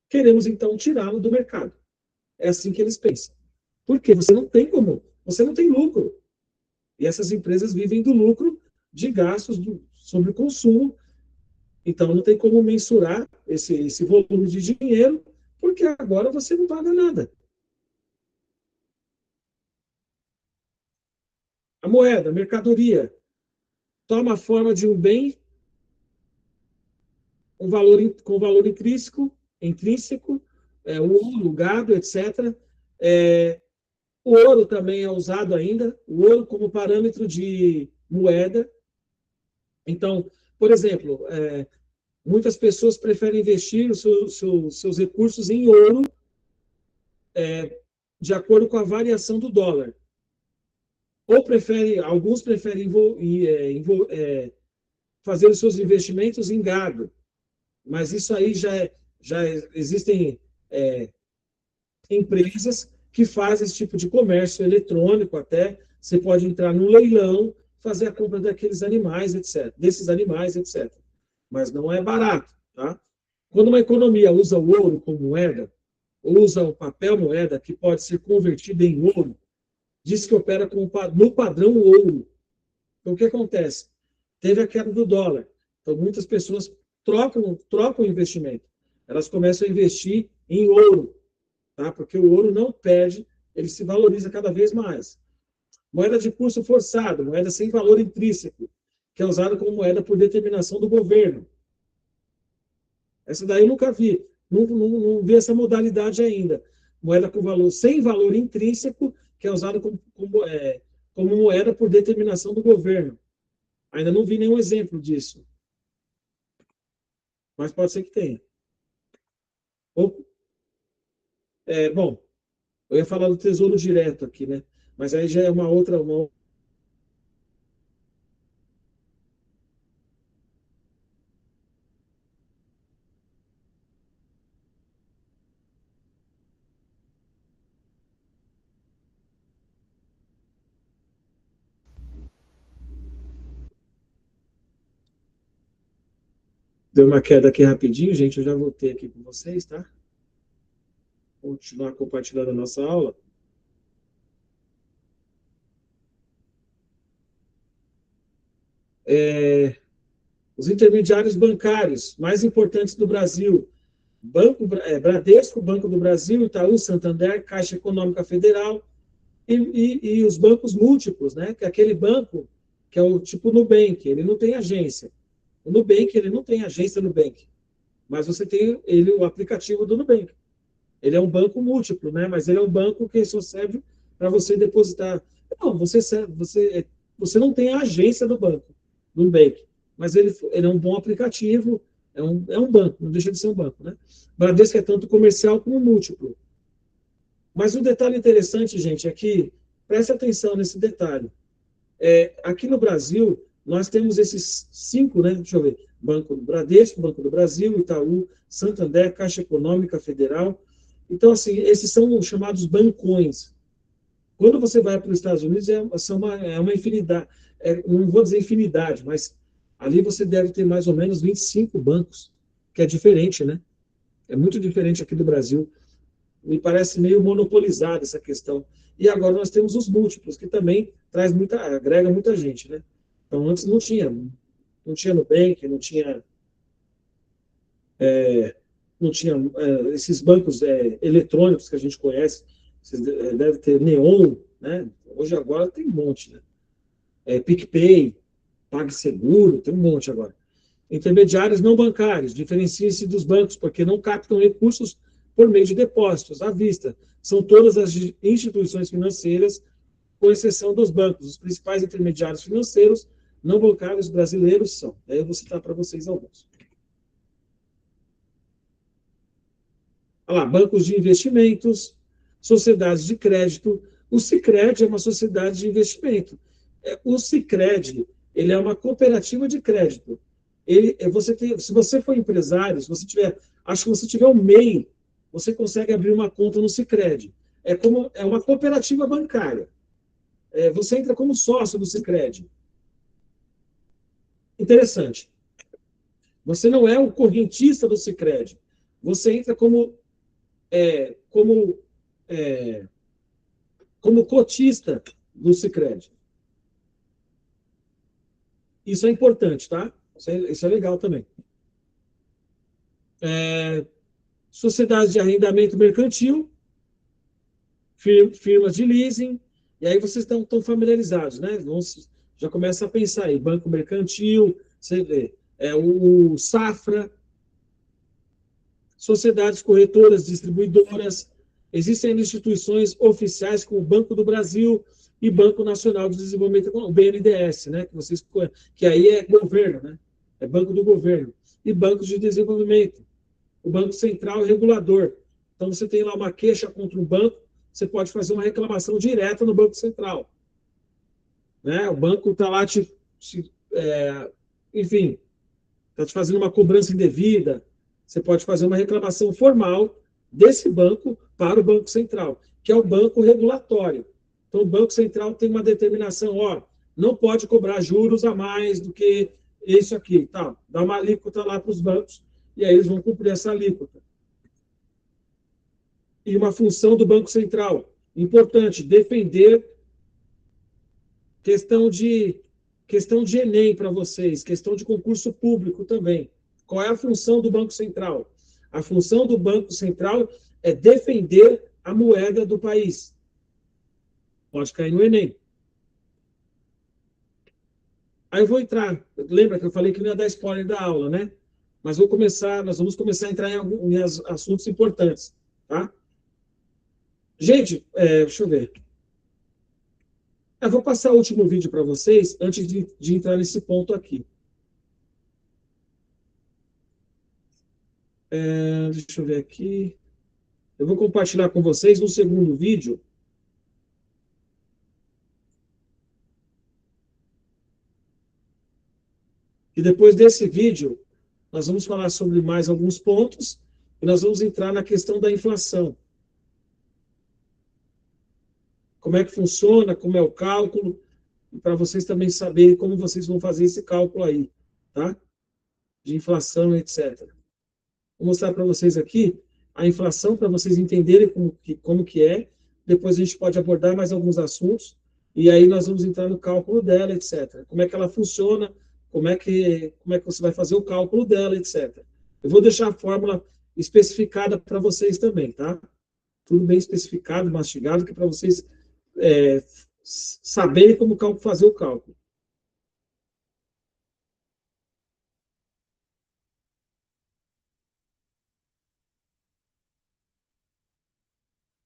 [SPEAKER 2] queremos então tirá-lo do mercado. É assim que eles pensam. Porque você não tem lucro. E essas empresas vivem do lucro de gastos sobre o consumo. Então, não tem como mensurar esse volume de dinheiro, porque agora você não paga nada. A moeda, a mercadoria, toma a forma de um bem com valor intrínseco, o ouro, o gado, etc. O ouro também é usado ainda, o ouro como parâmetro moeda. Então, por exemplo, muitas pessoas preferem investir os seus recursos em ouro, de acordo com a variação do dólar. Ou alguns preferem fazer os seus investimentos em gado. Mas isso aí já existem empresas que fazem esse tipo de comércio eletrônico até. Você pode entrar no leilão, fazer a compra daqueles animais, etc. Desses animais, etc. Mas não é barato, tá? Quando uma economia usa o ouro como moeda, ou usa o papel moeda, que pode ser convertido em ouro, diz que opera no padrão ouro. Então, o que acontece? Teve a queda do dólar. Então, muitas pessoas trocam o investimento. Elas começam a investir em ouro, tá? Porque o ouro não perde, ele se valoriza cada vez mais. Moeda de curso forçado, moeda sem valor intrínseco, que é usada como moeda por determinação do governo. Essa daí eu nunca vi. Não vi essa modalidade ainda. Moeda com valor sem valor intrínseco, que é usada como moeda por determinação do governo. Ainda não vi nenhum exemplo disso. Mas pode ser que tenha. Bom, eu ia falar do Tesouro Direto aqui, né? Mas aí já é uma outra. Deu uma queda aqui rapidinho, gente. Eu já voltei aqui com vocês, tá? Vou continuar compartilhando a nossa aula. Os intermediários bancários mais importantes do Brasil: Bradesco, Banco do Brasil, Itaú, Santander, Caixa Econômica Federal e os bancos múltiplos, né? Que é aquele banco que é o tipo Nubank, ele não tem agência. O Nubank, ele não tem agência Nubank, mas você tem o aplicativo do Nubank. Ele é um banco múltiplo, né? Mas ele é um banco que só serve para você depositar. Não, você não tem a agência do banco, do Nubank, mas ele é um bom aplicativo, é um banco, não deixa de ser um banco, né? Bradesco é tanto comercial como múltiplo. Mas um detalhe interessante, gente, é que, preste atenção nesse detalhe. Aqui no Brasil, nós temos esses 5, né? Deixa eu ver. Banco do Bradesco, Banco do Brasil, Itaú, Santander, Caixa Econômica Federal. Então, assim, esses são os chamados bancões. Quando você vai para os Estados Unidos, é uma infinidade. Não vou dizer infinidade, mas ali você deve ter mais ou menos 25 bancos, que é diferente, né? É muito diferente aqui do Brasil. Me parece meio monopolizada essa questão. E agora nós temos os múltiplos, que também agrega muita gente, né? Então, antes não tinha Nubank, não tinha esses bancos eletrônicos que a gente conhece. Vocês deve ter Neon, né? Hoje agora tem um monte, né? PicPay, PagSeguro, tem um monte agora. Intermediários não bancários, diferenciem-se dos bancos, porque não captam recursos por meio de depósitos à vista. São todas as instituições financeiras, com exceção dos bancos. Os principais intermediários financeiros não bancários brasileiros são. Daí eu vou citar para vocês alguns. Olha lá, bancos de investimentos, sociedades de crédito. O Sicredi é uma sociedade de investimento. O Sicredi, ele é uma cooperativa de crédito. Se você for empresário, acho que você tiver um MEI, você consegue abrir uma conta no Sicredi. É uma cooperativa bancária. Você entra como sócio do Sicredi. Interessante. Você não é o correntista do Sicredi. Você entra como cotista do Sicredi. Isso é importante, tá? Isso é legal também. Sociedade de arrendamento mercantil, firmas de leasing, e aí vocês estão familiarizados, né? Já começa a pensar aí, banco mercantil, você vê, o Safra, sociedades corretoras, distribuidoras, existem instituições oficiais como o Banco do Brasil, e Banco Nacional de Desenvolvimento Econômico, o BNDES, né, que aí é governo, né, é banco do governo, e bancos de desenvolvimento, o Banco Central Regulador. Então, você tem lá uma queixa contra um banco, você pode fazer uma reclamação direta no Banco Central. Né? O banco está lá enfim, está te fazendo uma cobrança indevida, você pode fazer uma reclamação formal desse banco para o Banco Central, que é o banco regulatório. Então, o Banco Central tem uma determinação, ó, não pode cobrar juros a mais do que isso aqui, tá? Dá uma alíquota lá para os bancos e aí eles vão cumprir essa alíquota. E uma função do Banco Central, importante, defender questão de Enem para vocês, questão de concurso público também. Qual é a função do Banco Central? A função do Banco Central é defender a moeda do país. Pode cair no Enem. Aí eu vou entrar. Lembra que eu falei que não ia dar spoiler da aula, né? Mas nós vamos começar a entrar em assuntos importantes, tá? Gente, deixa eu ver. Eu vou passar o último vídeo para vocês antes de entrar nesse ponto aqui. Deixa eu ver aqui. Eu vou compartilhar com vocês um segundo vídeo. E depois desse vídeo, nós vamos falar sobre mais alguns pontos e nós vamos entrar na questão da inflação. Como é que funciona, como é o cálculo, e para vocês também saberem como vocês vão fazer esse cálculo aí, tá? De inflação, etc. Vou mostrar para vocês aqui a inflação, para vocês entenderem como que é. Depois a gente pode abordar mais alguns assuntos, e aí nós vamos entrar no cálculo dela, etc. Como é que ela funciona, como é que você vai fazer o cálculo dela, etc. Eu vou deixar a fórmula especificada para vocês também, tá? Tudo bem especificado, mastigado, que é para vocês saberem como fazer o cálculo.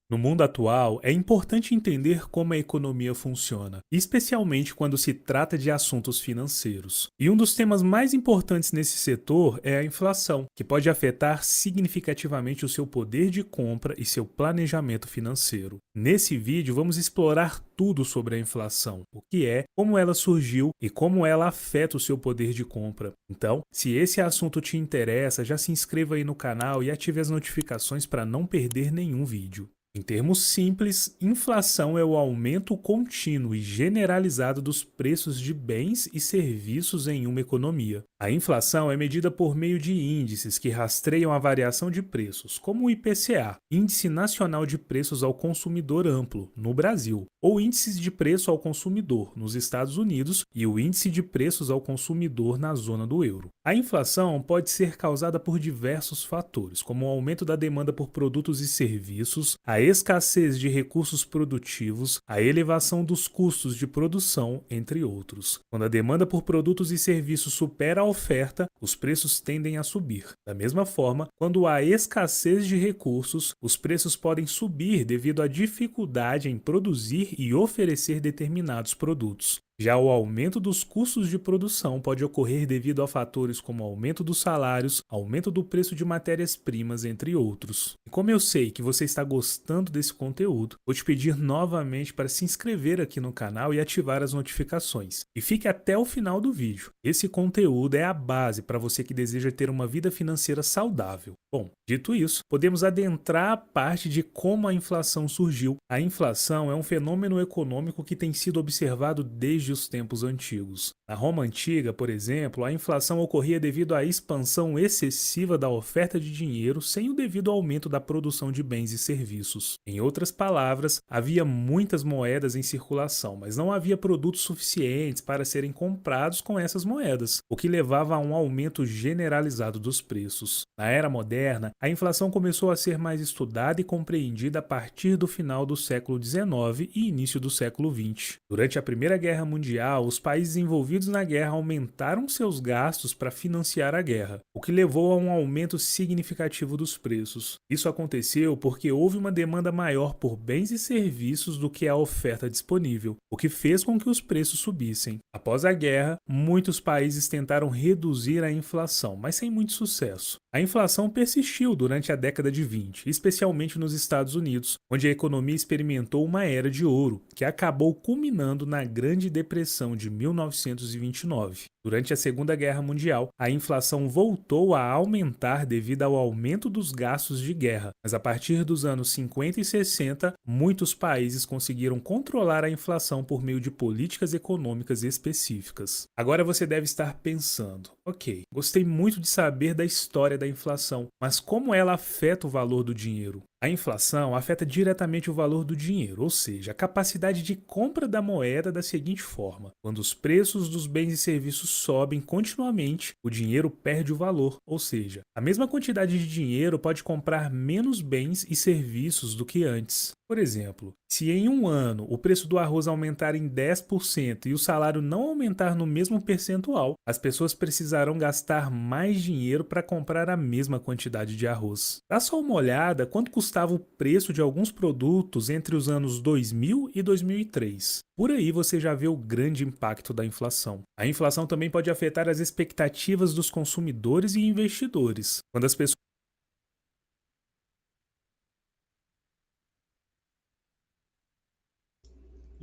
[SPEAKER 1] No mundo atual, é importante entender como a economia funciona, especialmente quando se trata de assuntos financeiros. E um dos temas mais importantes nesse setor é a inflação, que pode afetar significativamente o seu poder de compra e seu planejamento financeiro. Nesse vídeo, vamos explorar tudo sobre a inflação, o que é, como ela surgiu e como ela afeta o seu poder de compra. Então, se esse assunto te interessa, já se inscreva aí no canal e ative as notificações para não perder nenhum vídeo. Em termos simples, inflação é o aumento contínuo e generalizado dos preços de bens e serviços em uma economia. A inflação é medida por meio de índices que rastreiam a variação de preços, como o IPCA, Índice Nacional de Preços ao Consumidor Amplo, no Brasil, ou Índices de Preço ao Consumidor, nos Estados Unidos, e o Índice de Preços ao Consumidor na zona do euro. A inflação pode ser causada por diversos fatores, como o aumento da demanda por produtos e serviços, a escassez de recursos produtivos, a elevação dos custos de produção, entre outros. Quando a demanda por produtos e serviços supera a oferta, os preços tendem a subir. Da mesma forma, quando há escassez de recursos, os preços podem subir devido à dificuldade em produzir e oferecer determinados produtos. Já o aumento dos custos de produção pode ocorrer devido a fatores como aumento dos salários, aumento do preço de matérias-primas, entre outros. E como eu sei que você está gostando desse conteúdo, vou te pedir novamente para se inscrever aqui no canal e ativar as notificações. E fique até o final do vídeo. Esse conteúdo é a base para você que deseja ter uma vida financeira saudável. Bom, dito isso, podemos adentrar a parte de como a inflação surgiu. A inflação é um fenômeno econômico que tem sido observado desde os tempos antigos. Na Roma antiga, por exemplo, a inflação ocorria devido à expansão excessiva da oferta de dinheiro sem o devido aumento da produção de bens e serviços. Em outras palavras, havia muitas moedas em circulação, mas não havia produtos suficientes para serem comprados com essas moedas, o que levava a um aumento generalizado dos preços. Na era moderna, a inflação começou a ser mais estudada e compreendida a partir do final do século XIX e início do século XX. Durante a Primeira Guerra Mundial, Mundial, os países envolvidos na guerra aumentaram seus gastos para financiar a guerra, o que levou a um aumento significativo dos preços. Isso aconteceu porque houve uma demanda maior por bens e serviços do que a oferta disponível, o que fez com que os preços subissem. Após a guerra, muitos países tentaram reduzir a inflação, mas sem muito sucesso. A inflação persistiu durante a década de 20, especialmente nos Estados Unidos, onde a economia experimentou uma era de ouro, que acabou culminando na Grande Depressão de 1929. Durante a Segunda Guerra Mundial, a inflação voltou a aumentar devido ao aumento dos gastos de guerra, mas a partir dos anos 50 e 60, muitos países conseguiram controlar a inflação por meio de políticas econômicas específicas. Agora você deve estar pensando, ok, gostei muito de saber da história da inflação, mas como ela afeta o valor do dinheiro? A inflação afeta diretamente o valor do dinheiro, ou seja, a capacidade de compra da moeda da seguinte forma: quando os preços dos bens e serviços sobem continuamente, o dinheiro perde o valor, ou seja, a mesma quantidade de dinheiro pode comprar menos bens e serviços do que antes. Por exemplo, se em um ano o preço do arroz aumentar em 10% e o salário não aumentar no mesmo percentual, as pessoas precisarão gastar mais dinheiro para comprar a mesma quantidade de arroz. Dá só uma olhada quanto custava o preço de alguns produtos entre os anos 2000 e 2003. Por aí você já vê o grande impacto da inflação. A inflação também pode afetar as expectativas dos consumidores e investidores. Quando as pessoas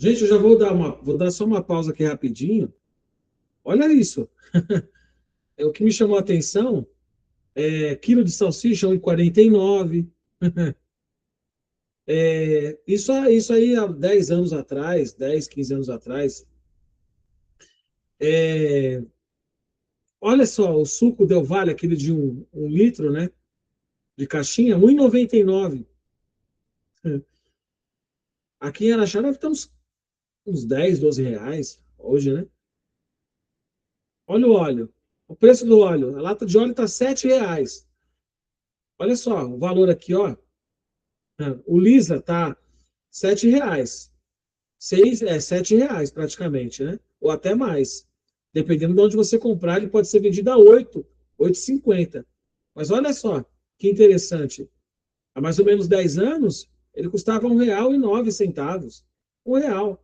[SPEAKER 2] Gente, eu já vou dar só uma pausa aqui rapidinho. Olha isso. O que me chamou a atenção é quilo de salsicha 1,49. Isso aí há 10 anos atrás, 10, 15 anos atrás. É, olha só, o suco Del Valle, aquele de um litro, né? De caixinha, 1,99. Aqui em Araxá deve ter uns 10, 12 reais hoje, né? Olha o óleo. O preço do óleo. A lata de óleo está 7 reais. Olha só, o valor aqui, ó. O Lisa tá 7 reais. 7 reais praticamente, né? Ou até mais. Dependendo de onde você comprar, ele pode ser vendido a 8, 8,50. Mas olha só, que interessante. Há mais ou menos 10 anos, ele custava R$ 1,09. R$ 1.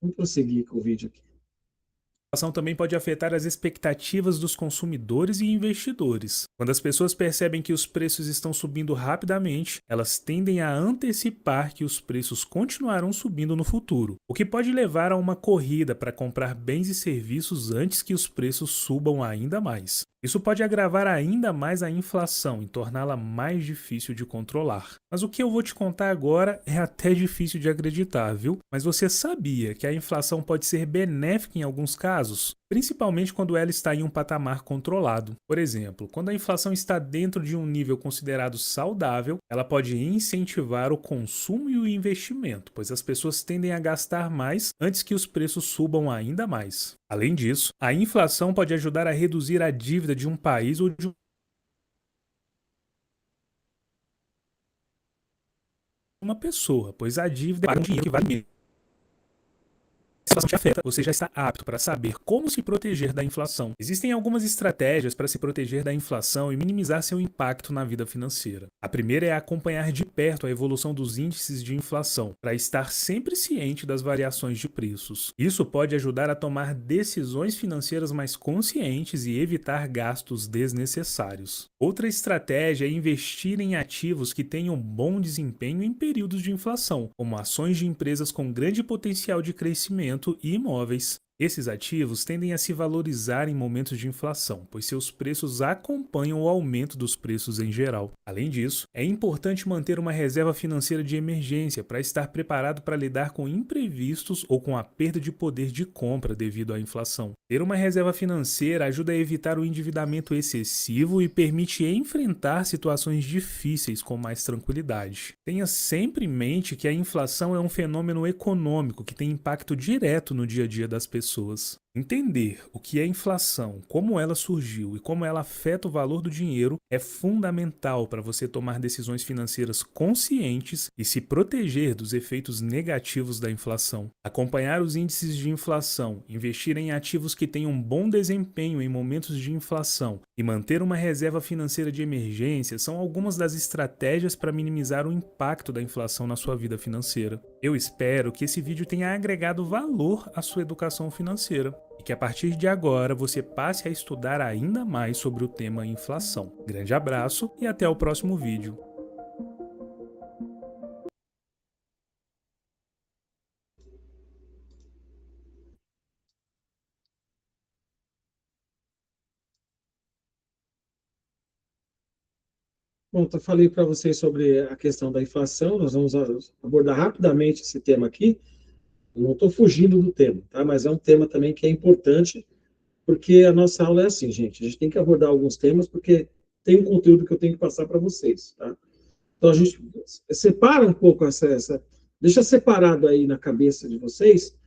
[SPEAKER 2] Vamos prosseguir com o vídeo aqui.
[SPEAKER 1] A inflação também pode afetar as expectativas dos consumidores e investidores. Quando as pessoas percebem que os preços estão subindo rapidamente, elas tendem a antecipar que os preços continuarão subindo no futuro, o que pode levar a uma corrida para comprar bens e serviços antes que os preços subam ainda mais. Isso pode agravar ainda mais a inflação e torná-la mais difícil de controlar. Mas o que eu vou te contar agora é até difícil de acreditar, viu? Mas você sabia que a inflação pode ser benéfica em alguns casos? Principalmente quando ela está em um patamar controlado. Por exemplo, quando a inflação está dentro de um nível considerado saudável, ela pode incentivar o consumo e o investimento, pois as pessoas tendem a gastar mais antes que os preços subam ainda mais. Além disso, a inflação pode ajudar a reduzir a dívida de um país ou de uma pessoa, pois a dívida é um dinheiro que vale menos. Se a inflação te afeta, você já está apto para saber como se proteger da inflação. Existem algumas estratégias para se proteger da inflação e minimizar seu impacto na vida financeira. A primeira é acompanhar de perto a evolução dos índices de inflação, para estar sempre ciente das variações de preços. Isso pode ajudar a tomar decisões financeiras mais conscientes e evitar gastos desnecessários. Outra estratégia é investir em ativos que tenham bom desempenho em períodos de inflação, como ações de empresas com grande potencial de crescimento e imóveis. Esses ativos tendem a se valorizar em momentos de inflação, pois seus preços acompanham o aumento dos preços em geral. Além disso, é importante manter uma reserva financeira de emergência para estar preparado para lidar com imprevistos ou com a perda de poder de compra devido à inflação. Ter uma reserva financeira ajuda a evitar o endividamento excessivo e permite enfrentar situações difíceis com mais tranquilidade. Tenha sempre em mente que a inflação é um fenômeno econômico que tem impacto direto no dia a dia das pessoas. Entender o que é inflação, como ela surgiu e como ela afeta o valor do dinheiro é fundamental para você tomar decisões financeiras conscientes e se proteger dos efeitos negativos da inflação. Acompanhar os índices de inflação, investir em ativos que tenham bom desempenho em momentos de inflação e manter uma reserva financeira de emergência são algumas das estratégias para minimizar o impacto da inflação na sua vida financeira. Eu espero que esse vídeo tenha agregado valor à sua educação financeira e que a partir de agora você passe a estudar ainda mais sobre o tema inflação. Grande abraço e até o próximo vídeo.
[SPEAKER 2] Bom, eu falei para vocês sobre a questão da inflação, nós vamos abordar rapidamente esse tema aqui. Eu não estou fugindo do tema, tá? Mas é um tema também que é importante, porque a nossa aula é assim, gente. A gente tem que abordar alguns temas, porque tem um conteúdo que eu tenho que passar para vocês, tá? Então, a gente separa um pouco deixa separado aí na cabeça de vocês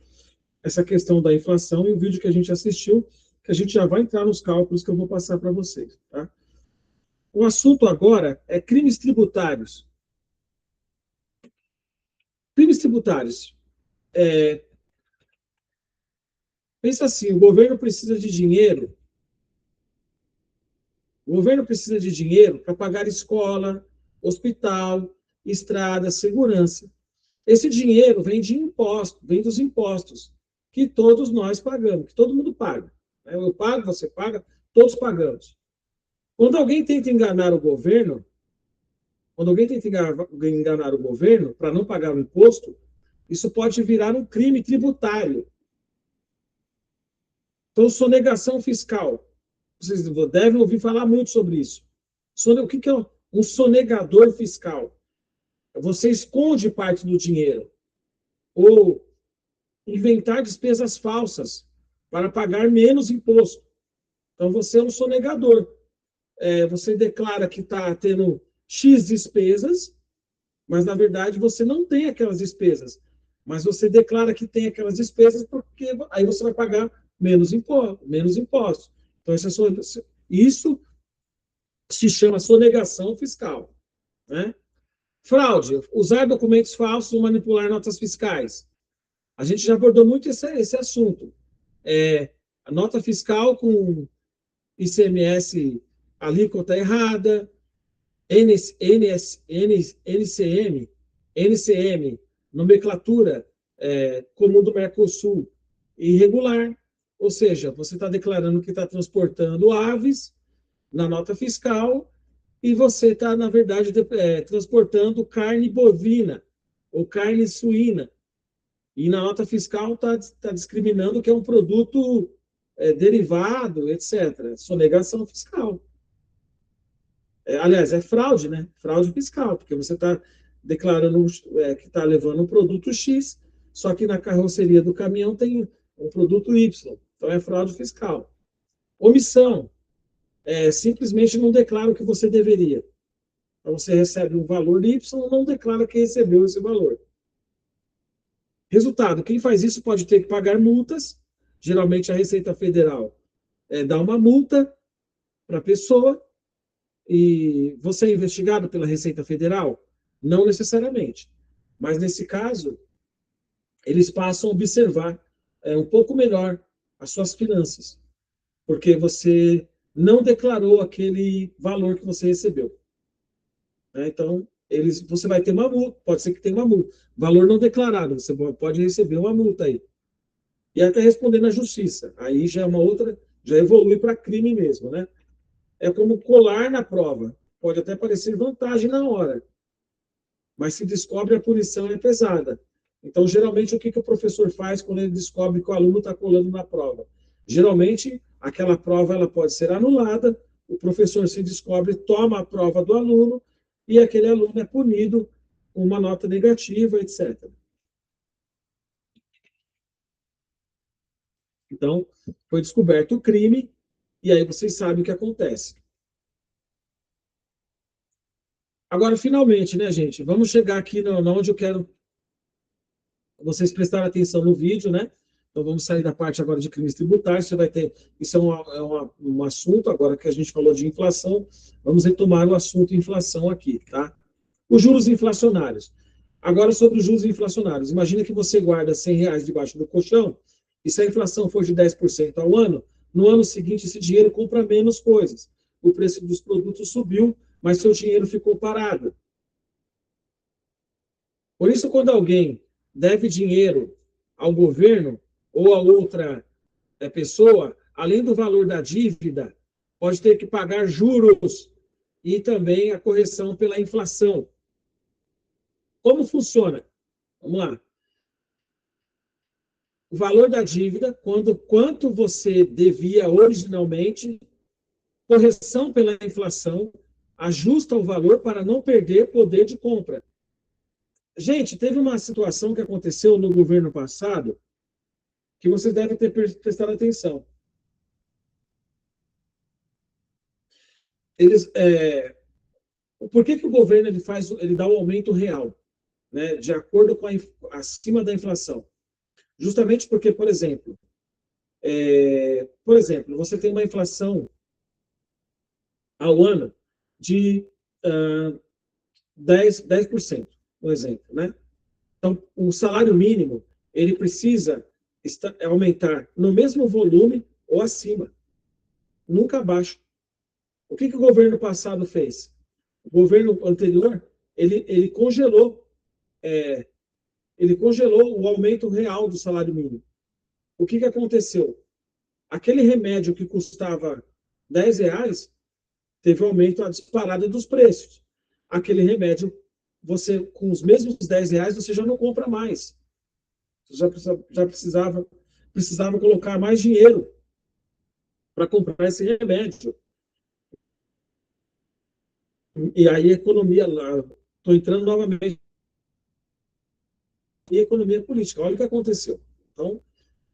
[SPEAKER 2] essa questão da inflação e o vídeo que a gente assistiu, que a gente já vai entrar nos cálculos que eu vou passar para vocês, tá? O assunto agora é crimes tributários. Crimes tributários. Pensa assim, o governo precisa de dinheiro para pagar escola, hospital, estrada, segurança. Esse dinheiro vem de imposto, vem dos impostos que todos nós pagamos, que todo mundo paga. Eu pago, você paga, todos pagamos. Quando alguém tenta enganar o governo, para não pagar o imposto, isso pode virar um crime tributário. Então, sonegação fiscal. Vocês devem ouvir falar muito sobre isso. O que é um sonegador fiscal? Você esconde parte do dinheiro ou inventar despesas falsas para pagar menos imposto. Então, você é um sonegador. Você declara que está tendo X despesas, mas, na verdade, você não tem aquelas despesas. Mas você declara que tem aquelas despesas porque aí você vai pagar menos impostos. Então, isso se chama sonegação fiscal. Né? Fraude, usar documentos falsos ou manipular notas fiscais. A gente já abordou muito esse assunto. A nota fiscal com ICMS alíquota errada, NCM, nomenclatura comum do Mercosul, irregular. Ou seja, você está declarando que está transportando aves na nota fiscal e você está, na verdade, transportando carne bovina ou carne suína. E na nota fiscal está discriminando que é um produto derivado, etc. Sonegação fiscal. Aliás, é fraude, né? Fraude fiscal, porque você está declarando que está levando um produto X, só que na carroceria do caminhão tem um produto Y. Então, é fraude fiscal. Omissão. Simplesmente não declara o que você deveria. Então, você recebe um valor Y, não declara que recebeu esse valor. Resultado, quem faz isso pode ter que pagar multas. Geralmente, a Receita Federal dá uma multa para a pessoa. E você é investigado pela Receita Federal? Não necessariamente. Mas, nesse caso, eles passam a observar um pouco melhor as suas finanças, porque você não declarou aquele valor que você recebeu. Então, você vai ter uma multa, pode ser que tenha uma multa. Valor não declarado, você pode receber uma multa aí. E até responder na justiça. Aí já é uma outra, já evolui para crime mesmo, né? É como colar na prova. Pode até parecer vantagem na hora, mas se descobre, a punição é pesada. Então, geralmente, o que o professor faz quando ele descobre que o aluno está colando na prova? Geralmente, aquela prova ela pode ser anulada, o professor se descobre, toma a prova do aluno, e aquele aluno é punido com uma nota negativa, etc. Então, foi descoberto o crime, e aí vocês sabem o que acontece. Agora, finalmente, né, gente? Vamos chegar aqui onde eu quero vocês prestarem atenção no vídeo, né? Então, vamos sair da parte agora de crimes tributários. Você vai ter... Isso é um assunto, agora que a gente falou de inflação, vamos retomar o assunto inflação aqui, tá? Os juros inflacionários. Agora, sobre os juros inflacionários. Imagina que você guarda R$ 100 debaixo do colchão, e se a inflação for de 10% ao ano, no ano seguinte esse dinheiro compra menos coisas. O preço dos produtos subiu, mas seu dinheiro ficou parado. Por isso, quando alguém deve dinheiro ao governo ou a outra pessoa, além do valor da dívida, pode ter que pagar juros e também a correção pela inflação. Como funciona? Vamos lá. O valor da dívida, quanto você devia originalmente, correção pela inflação, ajusta o valor para não perder poder de compra. Gente, teve uma situação que aconteceu no governo passado que você deve ter prestado atenção. Por que o governo ele dá o aumento real, né, de acordo com acima da inflação? Justamente porque, por exemplo, você tem uma inflação ao ano de 10%, por exemplo, né? Então, o salário mínimo, ele precisa aumentar no mesmo volume ou acima, nunca abaixo. O que o governo passado fez? O governo anterior, ele congelou o aumento real do salário mínimo. O que aconteceu? Aquele remédio que custava R$ 10, teve aumento, a disparada dos preços. Aquele remédio, você, com os mesmos R$ 10, você já não compra mais. Você já precisava colocar mais dinheiro para comprar esse remédio. E aí a economia, estou entrando novamente, e a economia política. Olha o que aconteceu. Então,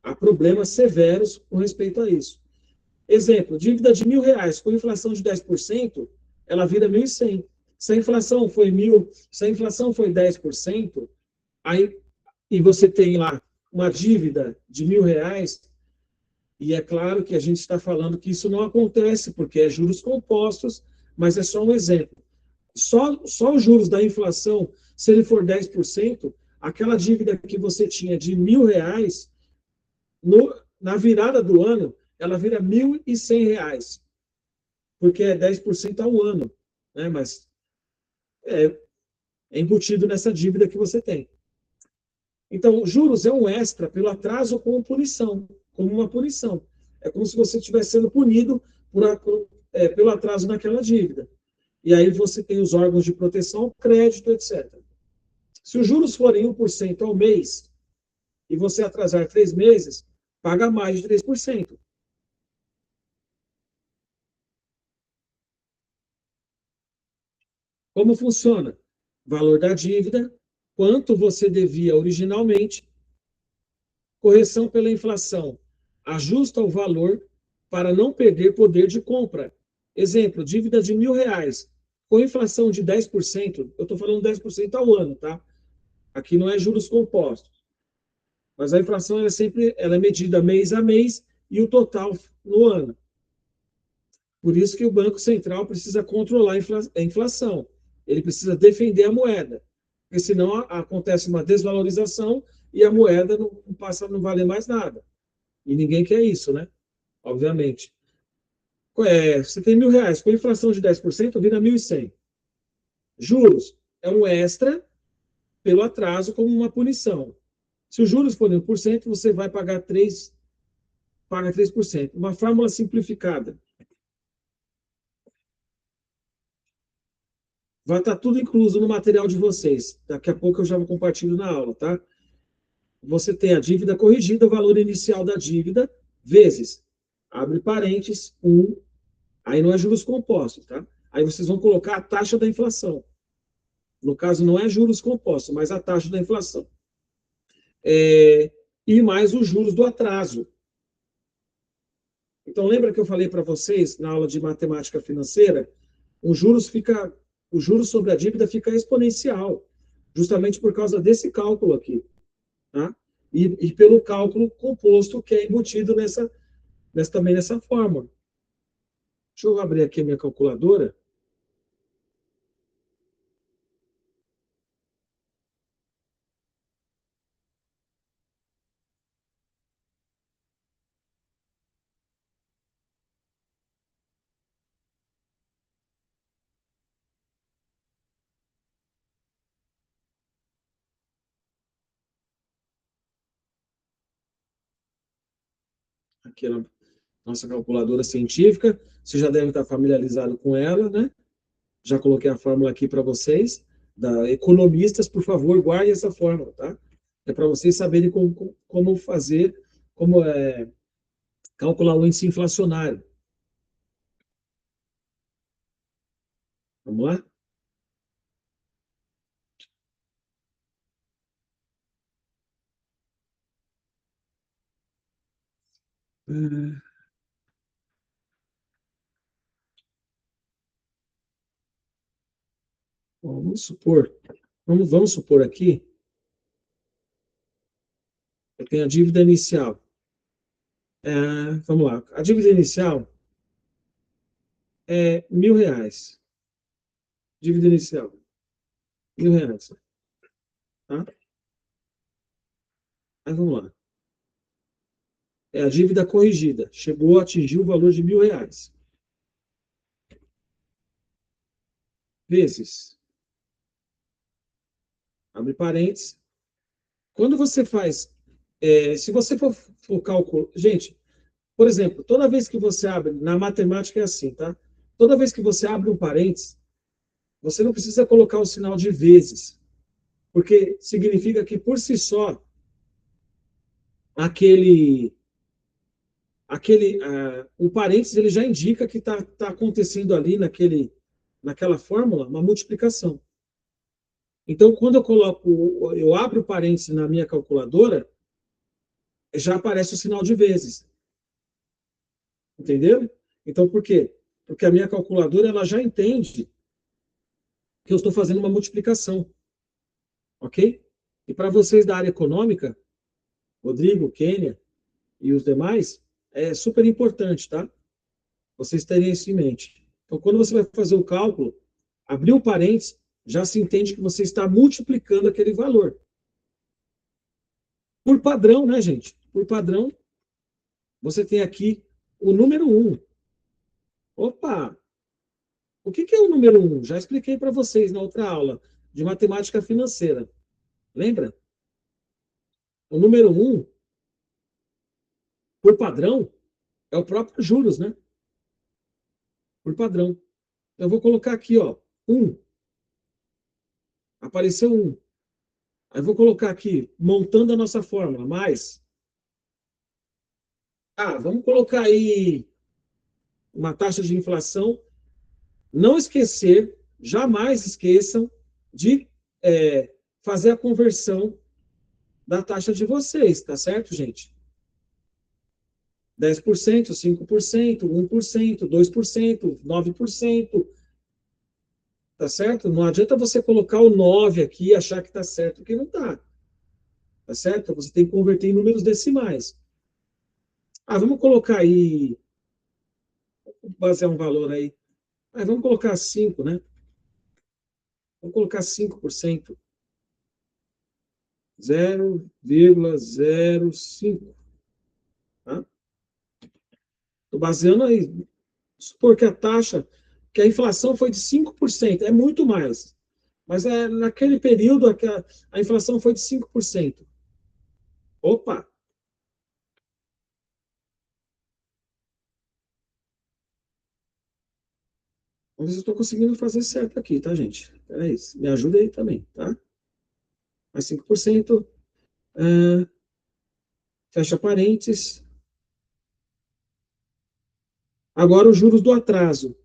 [SPEAKER 2] há problemas severos com respeito a isso. Exemplo, dívida de R$ 1.000, com inflação de 10%, ela vira 1.100. Se a inflação foi 10%, aí, e você tem lá uma dívida de R$ 1.000, e é claro que a gente está falando que isso não acontece, porque é juros compostos, mas é só um exemplo. Só os juros da inflação, se ele for 10%, aquela dívida que você tinha de R$ 1.000, na virada do ano, ela vira R$ 1.100, porque é 10% ao ano, né? Mas é embutido nessa dívida que você tem. Então, juros é um extra pelo atraso como punição, como uma punição. É como se você estivesse sendo punido pelo atraso naquela dívida. E aí você tem os órgãos de proteção, crédito, etc. Se os juros forem 1% ao mês, e você atrasar 3 meses, paga mais de 3%. Como funciona? Valor da dívida, quanto você devia originalmente, correção pela inflação, ajusta o valor para não perder poder de compra. Exemplo, dívida de R$ 1.000, com inflação de 10%, eu estou falando 10% ao ano, tá? Aqui não é juros compostos. Mas a inflação ela é medida mês a mês e o total no ano. Por isso que o Banco Central precisa controlar a inflação. Ele precisa defender a moeda, porque senão acontece uma desvalorização e a moeda passa a não valer mais nada. E ninguém quer isso, né? Obviamente. Você tem R$ 1.000, com inflação de 10%, vira 1.100. Juros é um extra pelo atraso como uma punição. Se os juros forem 1%, você vai pagar 3%. Paga 3%. Uma fórmula simplificada. Vai estar tudo incluso no material de vocês. Daqui a pouco eu já compartilho na aula, tá? Você tem a dívida corrigida, o valor inicial da dívida, vezes, abre parênteses, 1, aí não é juros compostos, tá? Aí vocês vão colocar a taxa da inflação. No caso, não é juros compostos, mas a taxa da inflação. E mais os juros do atraso. Então, lembra que eu falei para vocês, na aula de matemática financeira, o juros sobre a dívida fica exponencial, justamente por causa desse cálculo aqui. Tá? e pelo cálculo composto que é embutido também nessa fórmula. Deixa eu abrir aqui a minha calculadora. Aqui na nossa calculadora científica. Você já deve estar familiarizado com ela, né? Já coloquei a fórmula aqui para vocês. Da economistas, por favor, guardem essa fórmula, tá? É para vocês saberem como fazer, como calcular o índice inflacionário. Vamos lá? Vamos supor, vamos supor aqui, eu tenho a dívida inicial. Vamos lá, a dívida inicial é R$ 1.000. Dívida inicial, R$ 1.000. Tá? Aí vamos lá. É a dívida corrigida. Chegou a atingir o valor de R$ 1.000. Vezes, abre parênteses. Quando você faz, se você for calcular, gente, por exemplo, toda vez que você abre, na matemática é assim, tá? Toda vez que você abre um parênteses, você não precisa colocar o sinal de vezes, porque significa que por si só aquele o parênteses ele já indica que tá acontecendo ali naquela fórmula uma multiplicação. Então, quando eu abro o parênteses na minha calculadora, já aparece o sinal de vezes. Entendeu? Então, por quê? Porque a minha calculadora ela já entende que eu estou fazendo uma multiplicação. Ok? E para vocês da área econômica, Rodrigo, Kênia e os demais, é super importante, tá? Vocês terem isso em mente. Então, quando você vai fazer o cálculo, abrir o parênteses, já se entende que você está multiplicando aquele valor. Por padrão, né, gente? Por padrão, você tem aqui o número 1. Opa! O que é o número 1? Já expliquei para vocês na outra aula de matemática financeira. Lembra? O número 1, por padrão, é o próprio juros, né? Por padrão. Eu vou colocar aqui, ó, 1. Apareceu 1. Aí eu vou colocar aqui, montando a nossa fórmula, mais. Vamos colocar aí uma taxa de inflação. Não esquecer, jamais esqueçam de fazer a conversão da taxa de vocês, tá certo, gente? 10%, 5%, 1%, 2%, 9%, tá certo? Não adianta você colocar o 9 aqui e achar que tá certo, porque não tá. Tá certo? Você tem que converter em números decimais. Vamos colocar aí, basear um valor aí. Vamos colocar 5, né? Vamos colocar 5%. 0,05. Tá? Estou baseando aí. Supor que a taxa, que a inflação foi de 5%, é muito mais. Mas naquele período a inflação foi de 5%. Opa! Vamos ver se eu estou conseguindo fazer certo aqui, tá, gente? Peraí, me ajuda aí também, tá? Mais 5%. Fecha parênteses. Agora os juros do atraso.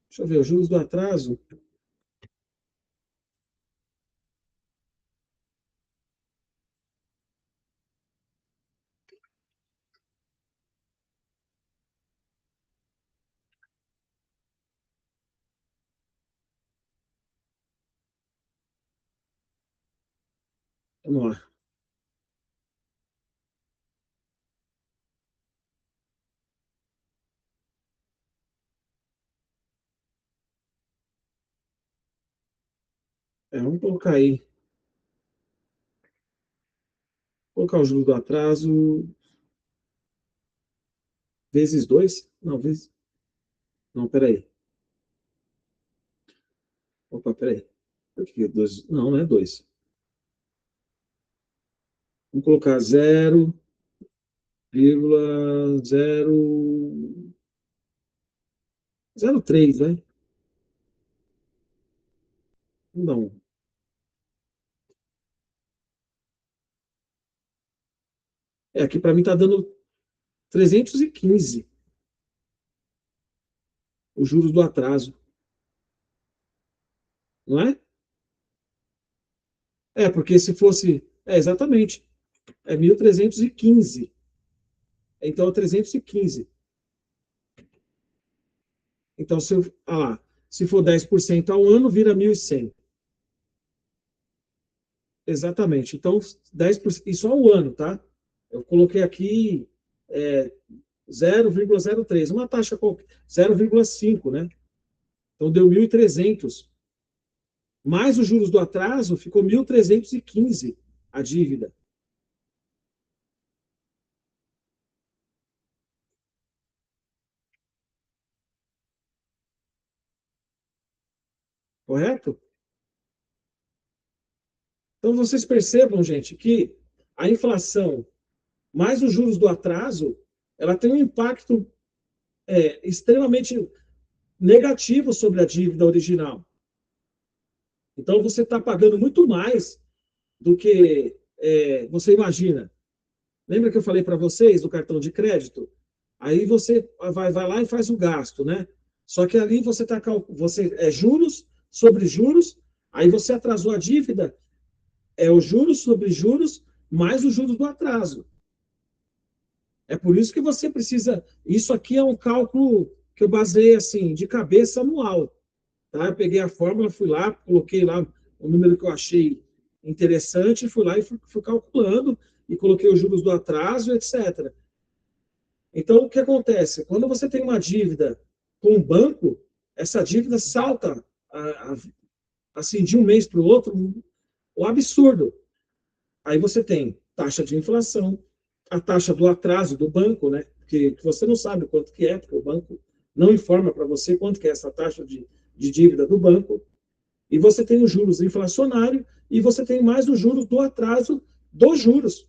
[SPEAKER 2] Deixa eu ver, os juros do atraso. Vamos lá. Vamos colocar aí. Colocar o juros do atraso vezes 2? Não, vezes. Não, peraí. Opa, peraí. Por que 2? Não, não é 2. Vamos colocar 0,03, né? Não. Aqui para mim está dando 315 os juros do atraso, não é? Porque se fosse. Exatamente. É 1.315. Então é 315. Então, se for 10% ao ano, vira 1.100. Exatamente. Então, 10%, isso ao ano, tá? Eu coloquei aqui 0,03, uma taxa 0,5, né? Então, deu 1.300. Mais os juros do atraso, ficou 1.315 a dívida. Correto? Então, vocês percebam, gente, que a inflação mais os juros do atraso, ela tem um impacto extremamente negativo sobre a dívida original. Então, você está pagando muito mais do que você imagina. Lembra que eu falei para vocês do cartão de crédito? Aí você vai lá e faz o gasto, né? Só que ali você está juros sobre juros, aí você atrasou a dívida, os juros sobre juros mais os juros do atraso. É por isso que você precisa. Isso aqui é um cálculo que eu baseei assim de cabeça anual. Tá? Eu peguei a fórmula, fui lá, coloquei lá o número que eu achei interessante, fui lá e fui calculando e coloquei os juros do atraso, etc. Então, o que acontece? Quando você tem uma dívida com um banco, essa dívida salta assim de um mês para o outro, um absurdo. Aí você tem taxa de inflação, a taxa do atraso do banco, né? Que você não sabe quanto que é, porque o banco não informa para você quanto que é essa taxa de dívida do banco. E você tem os juros inflacionários e você tem mais os juros do atraso dos juros.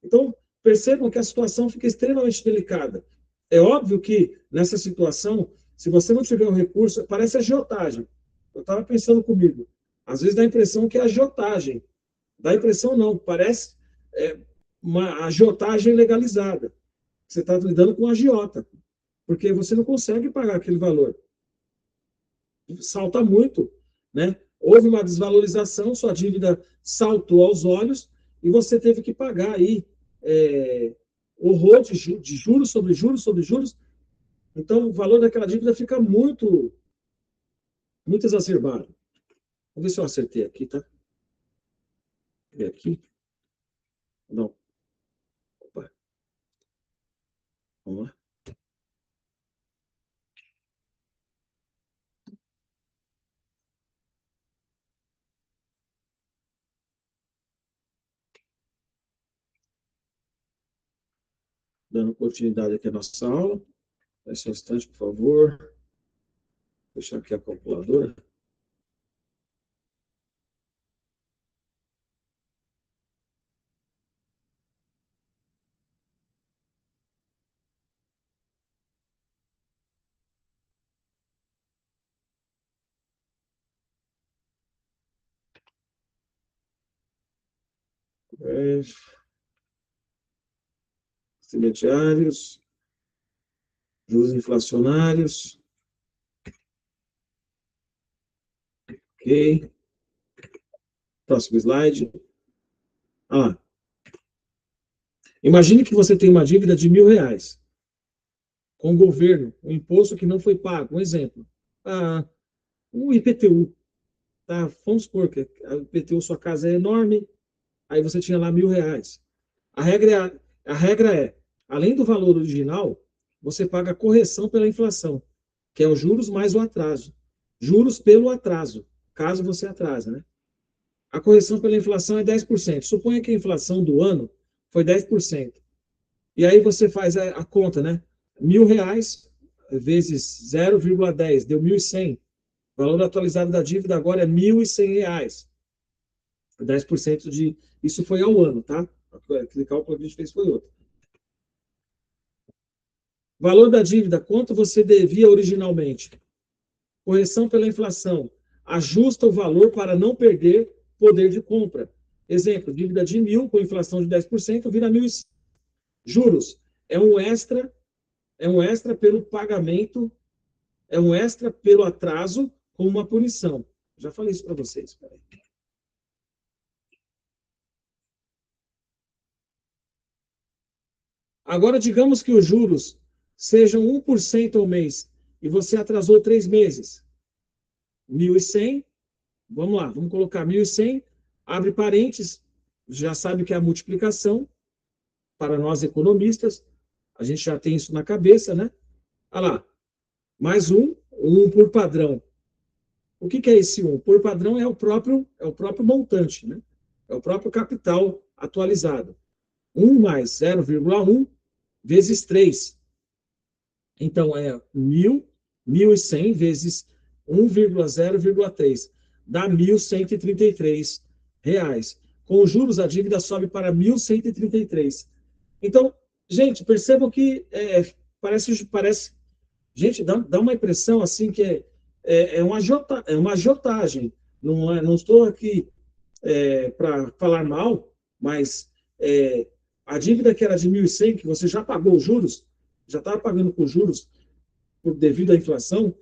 [SPEAKER 2] Então, percebam que a situação fica extremamente delicada. É óbvio que, nessa situação, se você não tiver o recurso, parece agiotagem. Eu estava pensando comigo. Às vezes dá a impressão que é agiotagem. Dá a impressão não, parece uma agiotagem legalizada. Você está lidando com um agiota, porque você não consegue pagar aquele valor. Salta muito, né? Houve uma desvalorização, sua dívida saltou aos olhos e você teve que pagar aí horror de juros sobre juros sobre juros. Então, o valor daquela dívida fica muito, muito exacerbado. Vamos ver se eu acertei aqui, tá? E aqui? Não. Opa. Vamos lá. Dando continuidade aqui à nossa aula. Só um instante, por favor. Vou deixar aqui a calculadora. Intermediários, juros inflacionários. Ok. Próximo slide. Imagine que você tem uma dívida de R$ 1.000 com o governo, um imposto que não foi pago. Um exemplo. Um IPTU. Tá? Vamos supor que a IPTU, sua casa é enorme, aí você tinha lá R$ 1.000. A regra é, além do valor original, você paga a correção pela inflação, que é os juros mais o atraso. Juros pelo atraso. caso você atrase, né? A correção pela inflação é 10%. Suponha que a inflação do ano foi 10%. E aí você faz a conta, né? R$ 1.000 vezes 0,10 deu 1.100. O valor atualizado da dívida agora é R$ 1.100. 10% de... Isso foi ao ano, tá? Aquele cálculo que a gente fez foi outro. Valor da dívida, quanto você devia originalmente? Correção pela inflação. Ajusta o valor para não perder poder de compra. Exemplo, dívida de 1.000 com inflação de 10% vira 1.100. Juros. É um extra pelo pagamento, é um extra pelo atraso com uma punição. Já falei isso para vocês. Peraí. Agora, digamos que os juros sejam 1% ao mês e você atrasou 3 meses. 1.100, vamos lá, vamos colocar 1.100, abre parênteses, já sabe que é a multiplicação, para nós economistas, a gente já tem isso na cabeça, né? Olha lá, mais um por padrão. O que é esse 1? Por padrão é o próprio montante, né? É o próprio capital atualizado. 1 mais 0,1 vezes 3. Então, é 1.000, 1.100 vezes 1,0,3. Dá R$ 1.133. Com os juros, a dívida sobe para 1.133. Então, gente, percebam que parece... Gente, dá uma impressão assim que é uma agiotagem. Não estou aqui para falar mal, mas a dívida que era de 1.100, que você já pagou os juros, já estava pagando com juros devido à inflação,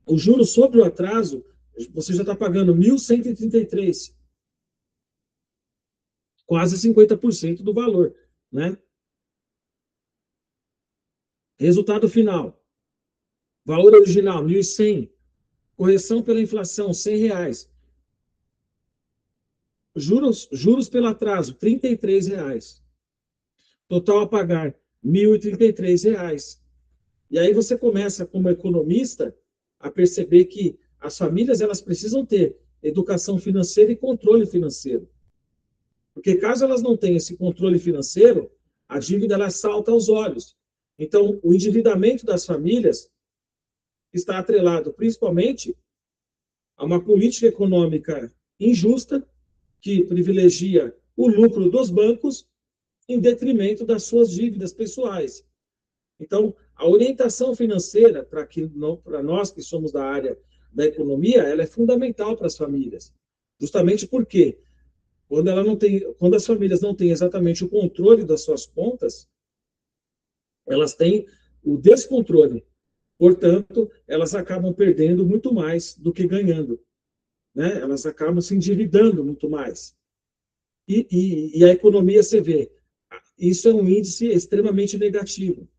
[SPEAKER 2] o juros sobre o atraso, você já está pagando 1.133, quase 50% do valor, né? Resultado final. Valor original, 1.100. Correção pela inflação, R$ 100. Juros pelo atraso, R$ 33. Total a pagar, R$ 1.033. E aí você começa, como economista, a perceber que as famílias elas precisam ter educação financeira e controle financeiro. Porque caso elas não tenham esse controle financeiro, a dívida ela salta aos olhos. Então, o endividamento das famílias está atrelado principalmente a uma política econômica injusta que privilegia o lucro dos bancos em detrimento das suas dívidas pessoais. Então, a orientação financeira para nós que somos da área da economia, ela é fundamental para as famílias. Justamente porque quando as famílias não têm exatamente o controle das suas contas, elas têm o descontrole. Portanto, elas acabam perdendo muito mais do que ganhando, né? Elas acabam se endividando muito mais. E a economia, você vê, isso é um índice extremamente negativo.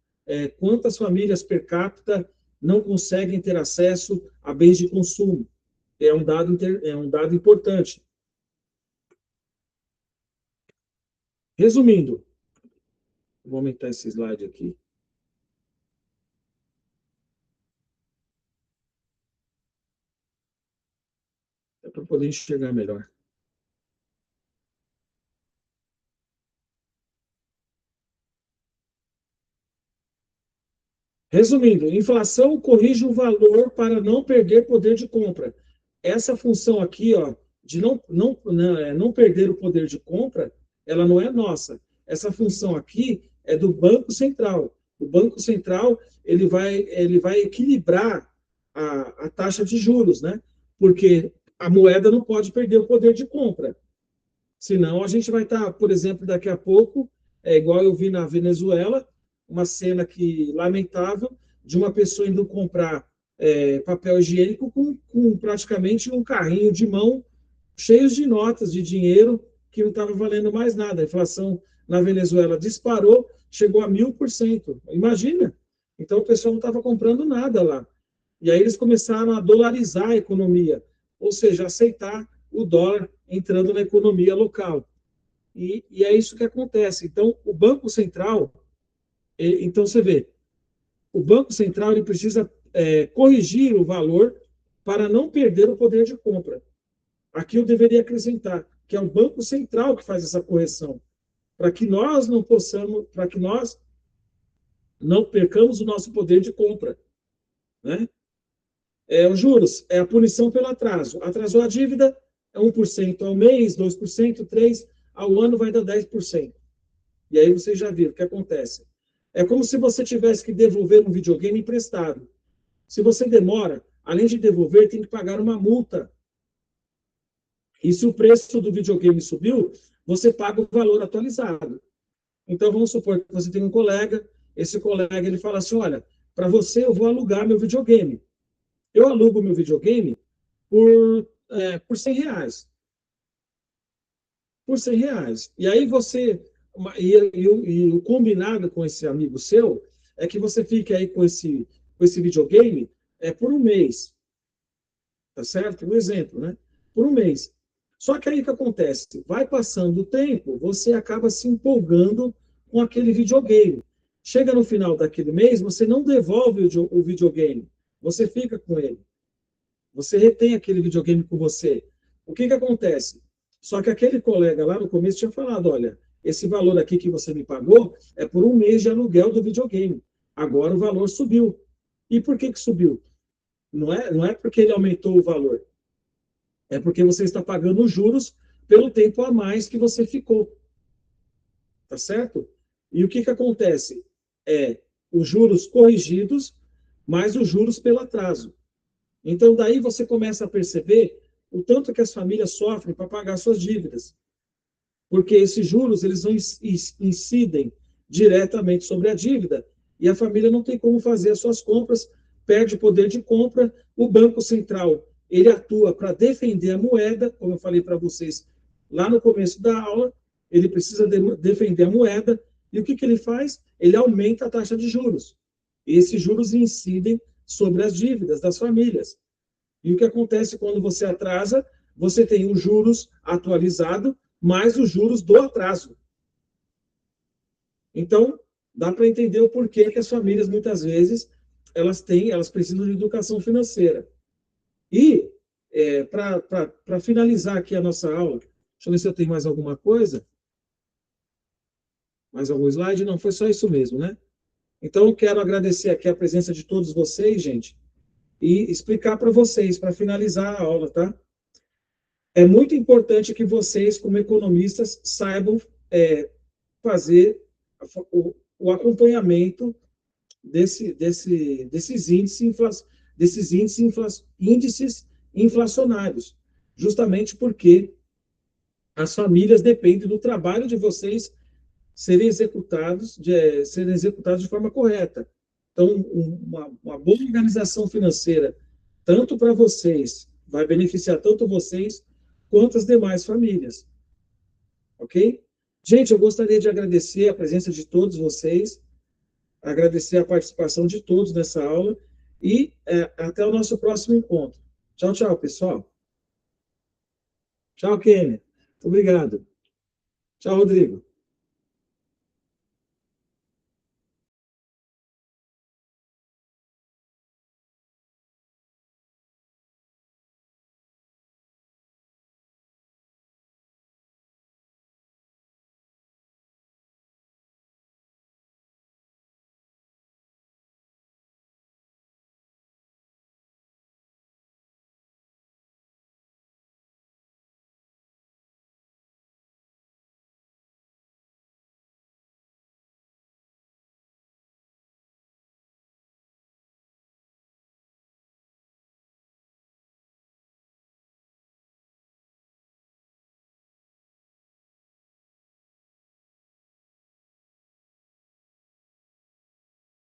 [SPEAKER 2] Quantas famílias per capita não conseguem ter acesso a bens de consumo? É um dado importante. Resumindo, vou aumentar esse slide aqui. É para poder enxergar melhor. Resumindo, inflação corrige o valor para não perder poder de compra. Essa função aqui, ó, de não perder o poder de compra, ela não é nossa. Essa função aqui é do Banco Central. O Banco Central ele vai equilibrar a taxa de juros, né? Porque a moeda não pode perder o poder de compra. Senão a gente vai estar, por exemplo, daqui a pouco, igual eu vi na Venezuela, uma cena lamentável de uma pessoa indo comprar papel higiênico com praticamente um carrinho de mão cheio de notas de dinheiro que não estava valendo mais nada. A inflação na Venezuela disparou, chegou a 1.000%. Imagina! Então o pessoal não estava comprando nada lá. E aí eles começaram a dolarizar a economia, ou seja, aceitar o dólar entrando na economia local. E é isso que acontece. Então, o Banco Central, então você vê, o Banco Central ele precisa corrigir o valor para não perder o poder de compra. Aqui eu deveria acrescentar que é o Banco Central que faz essa correção, para que nós não possamos, para que nós não percamos o nosso poder de compra, né? Os juros é a punição pelo atraso. Atrasou a dívida, é 1% ao mês, 2%, 3%, ao ano vai dar 10%. E aí vocês já viram o que acontece. É como se você tivesse que devolver um videogame emprestado. Se você demora, além de devolver, tem que pagar uma multa. E se o preço do videogame subiu, você paga o valor atualizado. Então, vamos supor que você tem um colega, esse colega ele fala assim, olha, para você eu vou alugar meu videogame. Eu alugo meu videogame por R$100. Por R$100. E aí você... E o combinado com esse amigo seu é que você fique aí com esse videogame por um mês. Tá certo? Um exemplo, né? Por um mês. Só que aí o que acontece? Vai passando o tempo, você acaba se empolgando com aquele videogame. Chega no final daquele mês, você não devolve o videogame, você fica com ele. Você retém aquele videogame com você. O que acontece? Só que aquele colega lá no começo tinha falado, olha, esse valor aqui que você me pagou é por um mês de aluguel do videogame. Agora o valor subiu. E por que subiu? Não é porque ele aumentou o valor. É porque você está pagando os juros pelo tempo a mais que você ficou. Tá certo? E o que acontece? Os juros corrigidos, mais os juros pelo atraso. Então, daí você começa a perceber o tanto que as famílias sofrem para pagar suas dívidas. Porque esses juros, eles não incidem diretamente sobre a dívida e a família não tem como fazer as suas compras, perde poder de compra, o Banco Central ele atua para defender a moeda, como eu falei para vocês lá no começo da aula, ele precisa defender a moeda, e o que ele faz? Ele aumenta a taxa de juros. E esses juros incidem sobre as dívidas das famílias. E o que acontece quando você atrasa? Você tem os juros atualizado mais os juros do atraso. Então, dá para entender o porquê que as famílias, muitas vezes, elas precisam de educação financeira. E, para finalizar aqui a nossa aula, deixa eu ver se eu tenho mais alguma coisa. Mais algum slide? Não, foi só isso mesmo, né? Então, eu quero agradecer aqui a presença de todos vocês, gente, e explicar para vocês, para finalizar a aula, tá? É muito importante que vocês, como economistas, saibam fazer o acompanhamento desses índices inflacionários, justamente porque as famílias dependem do trabalho de vocês serem executados de forma correta. Então, uma boa organização financeira, tanto para vocês, vai beneficiar tanto vocês quanto as demais famílias. Ok? Gente, eu gostaria de agradecer a presença de todos vocês, agradecer a participação de todos nessa aula e até o nosso próximo encontro. Tchau, tchau, pessoal. Tchau, Kênia. Obrigado. Tchau, Rodrigo.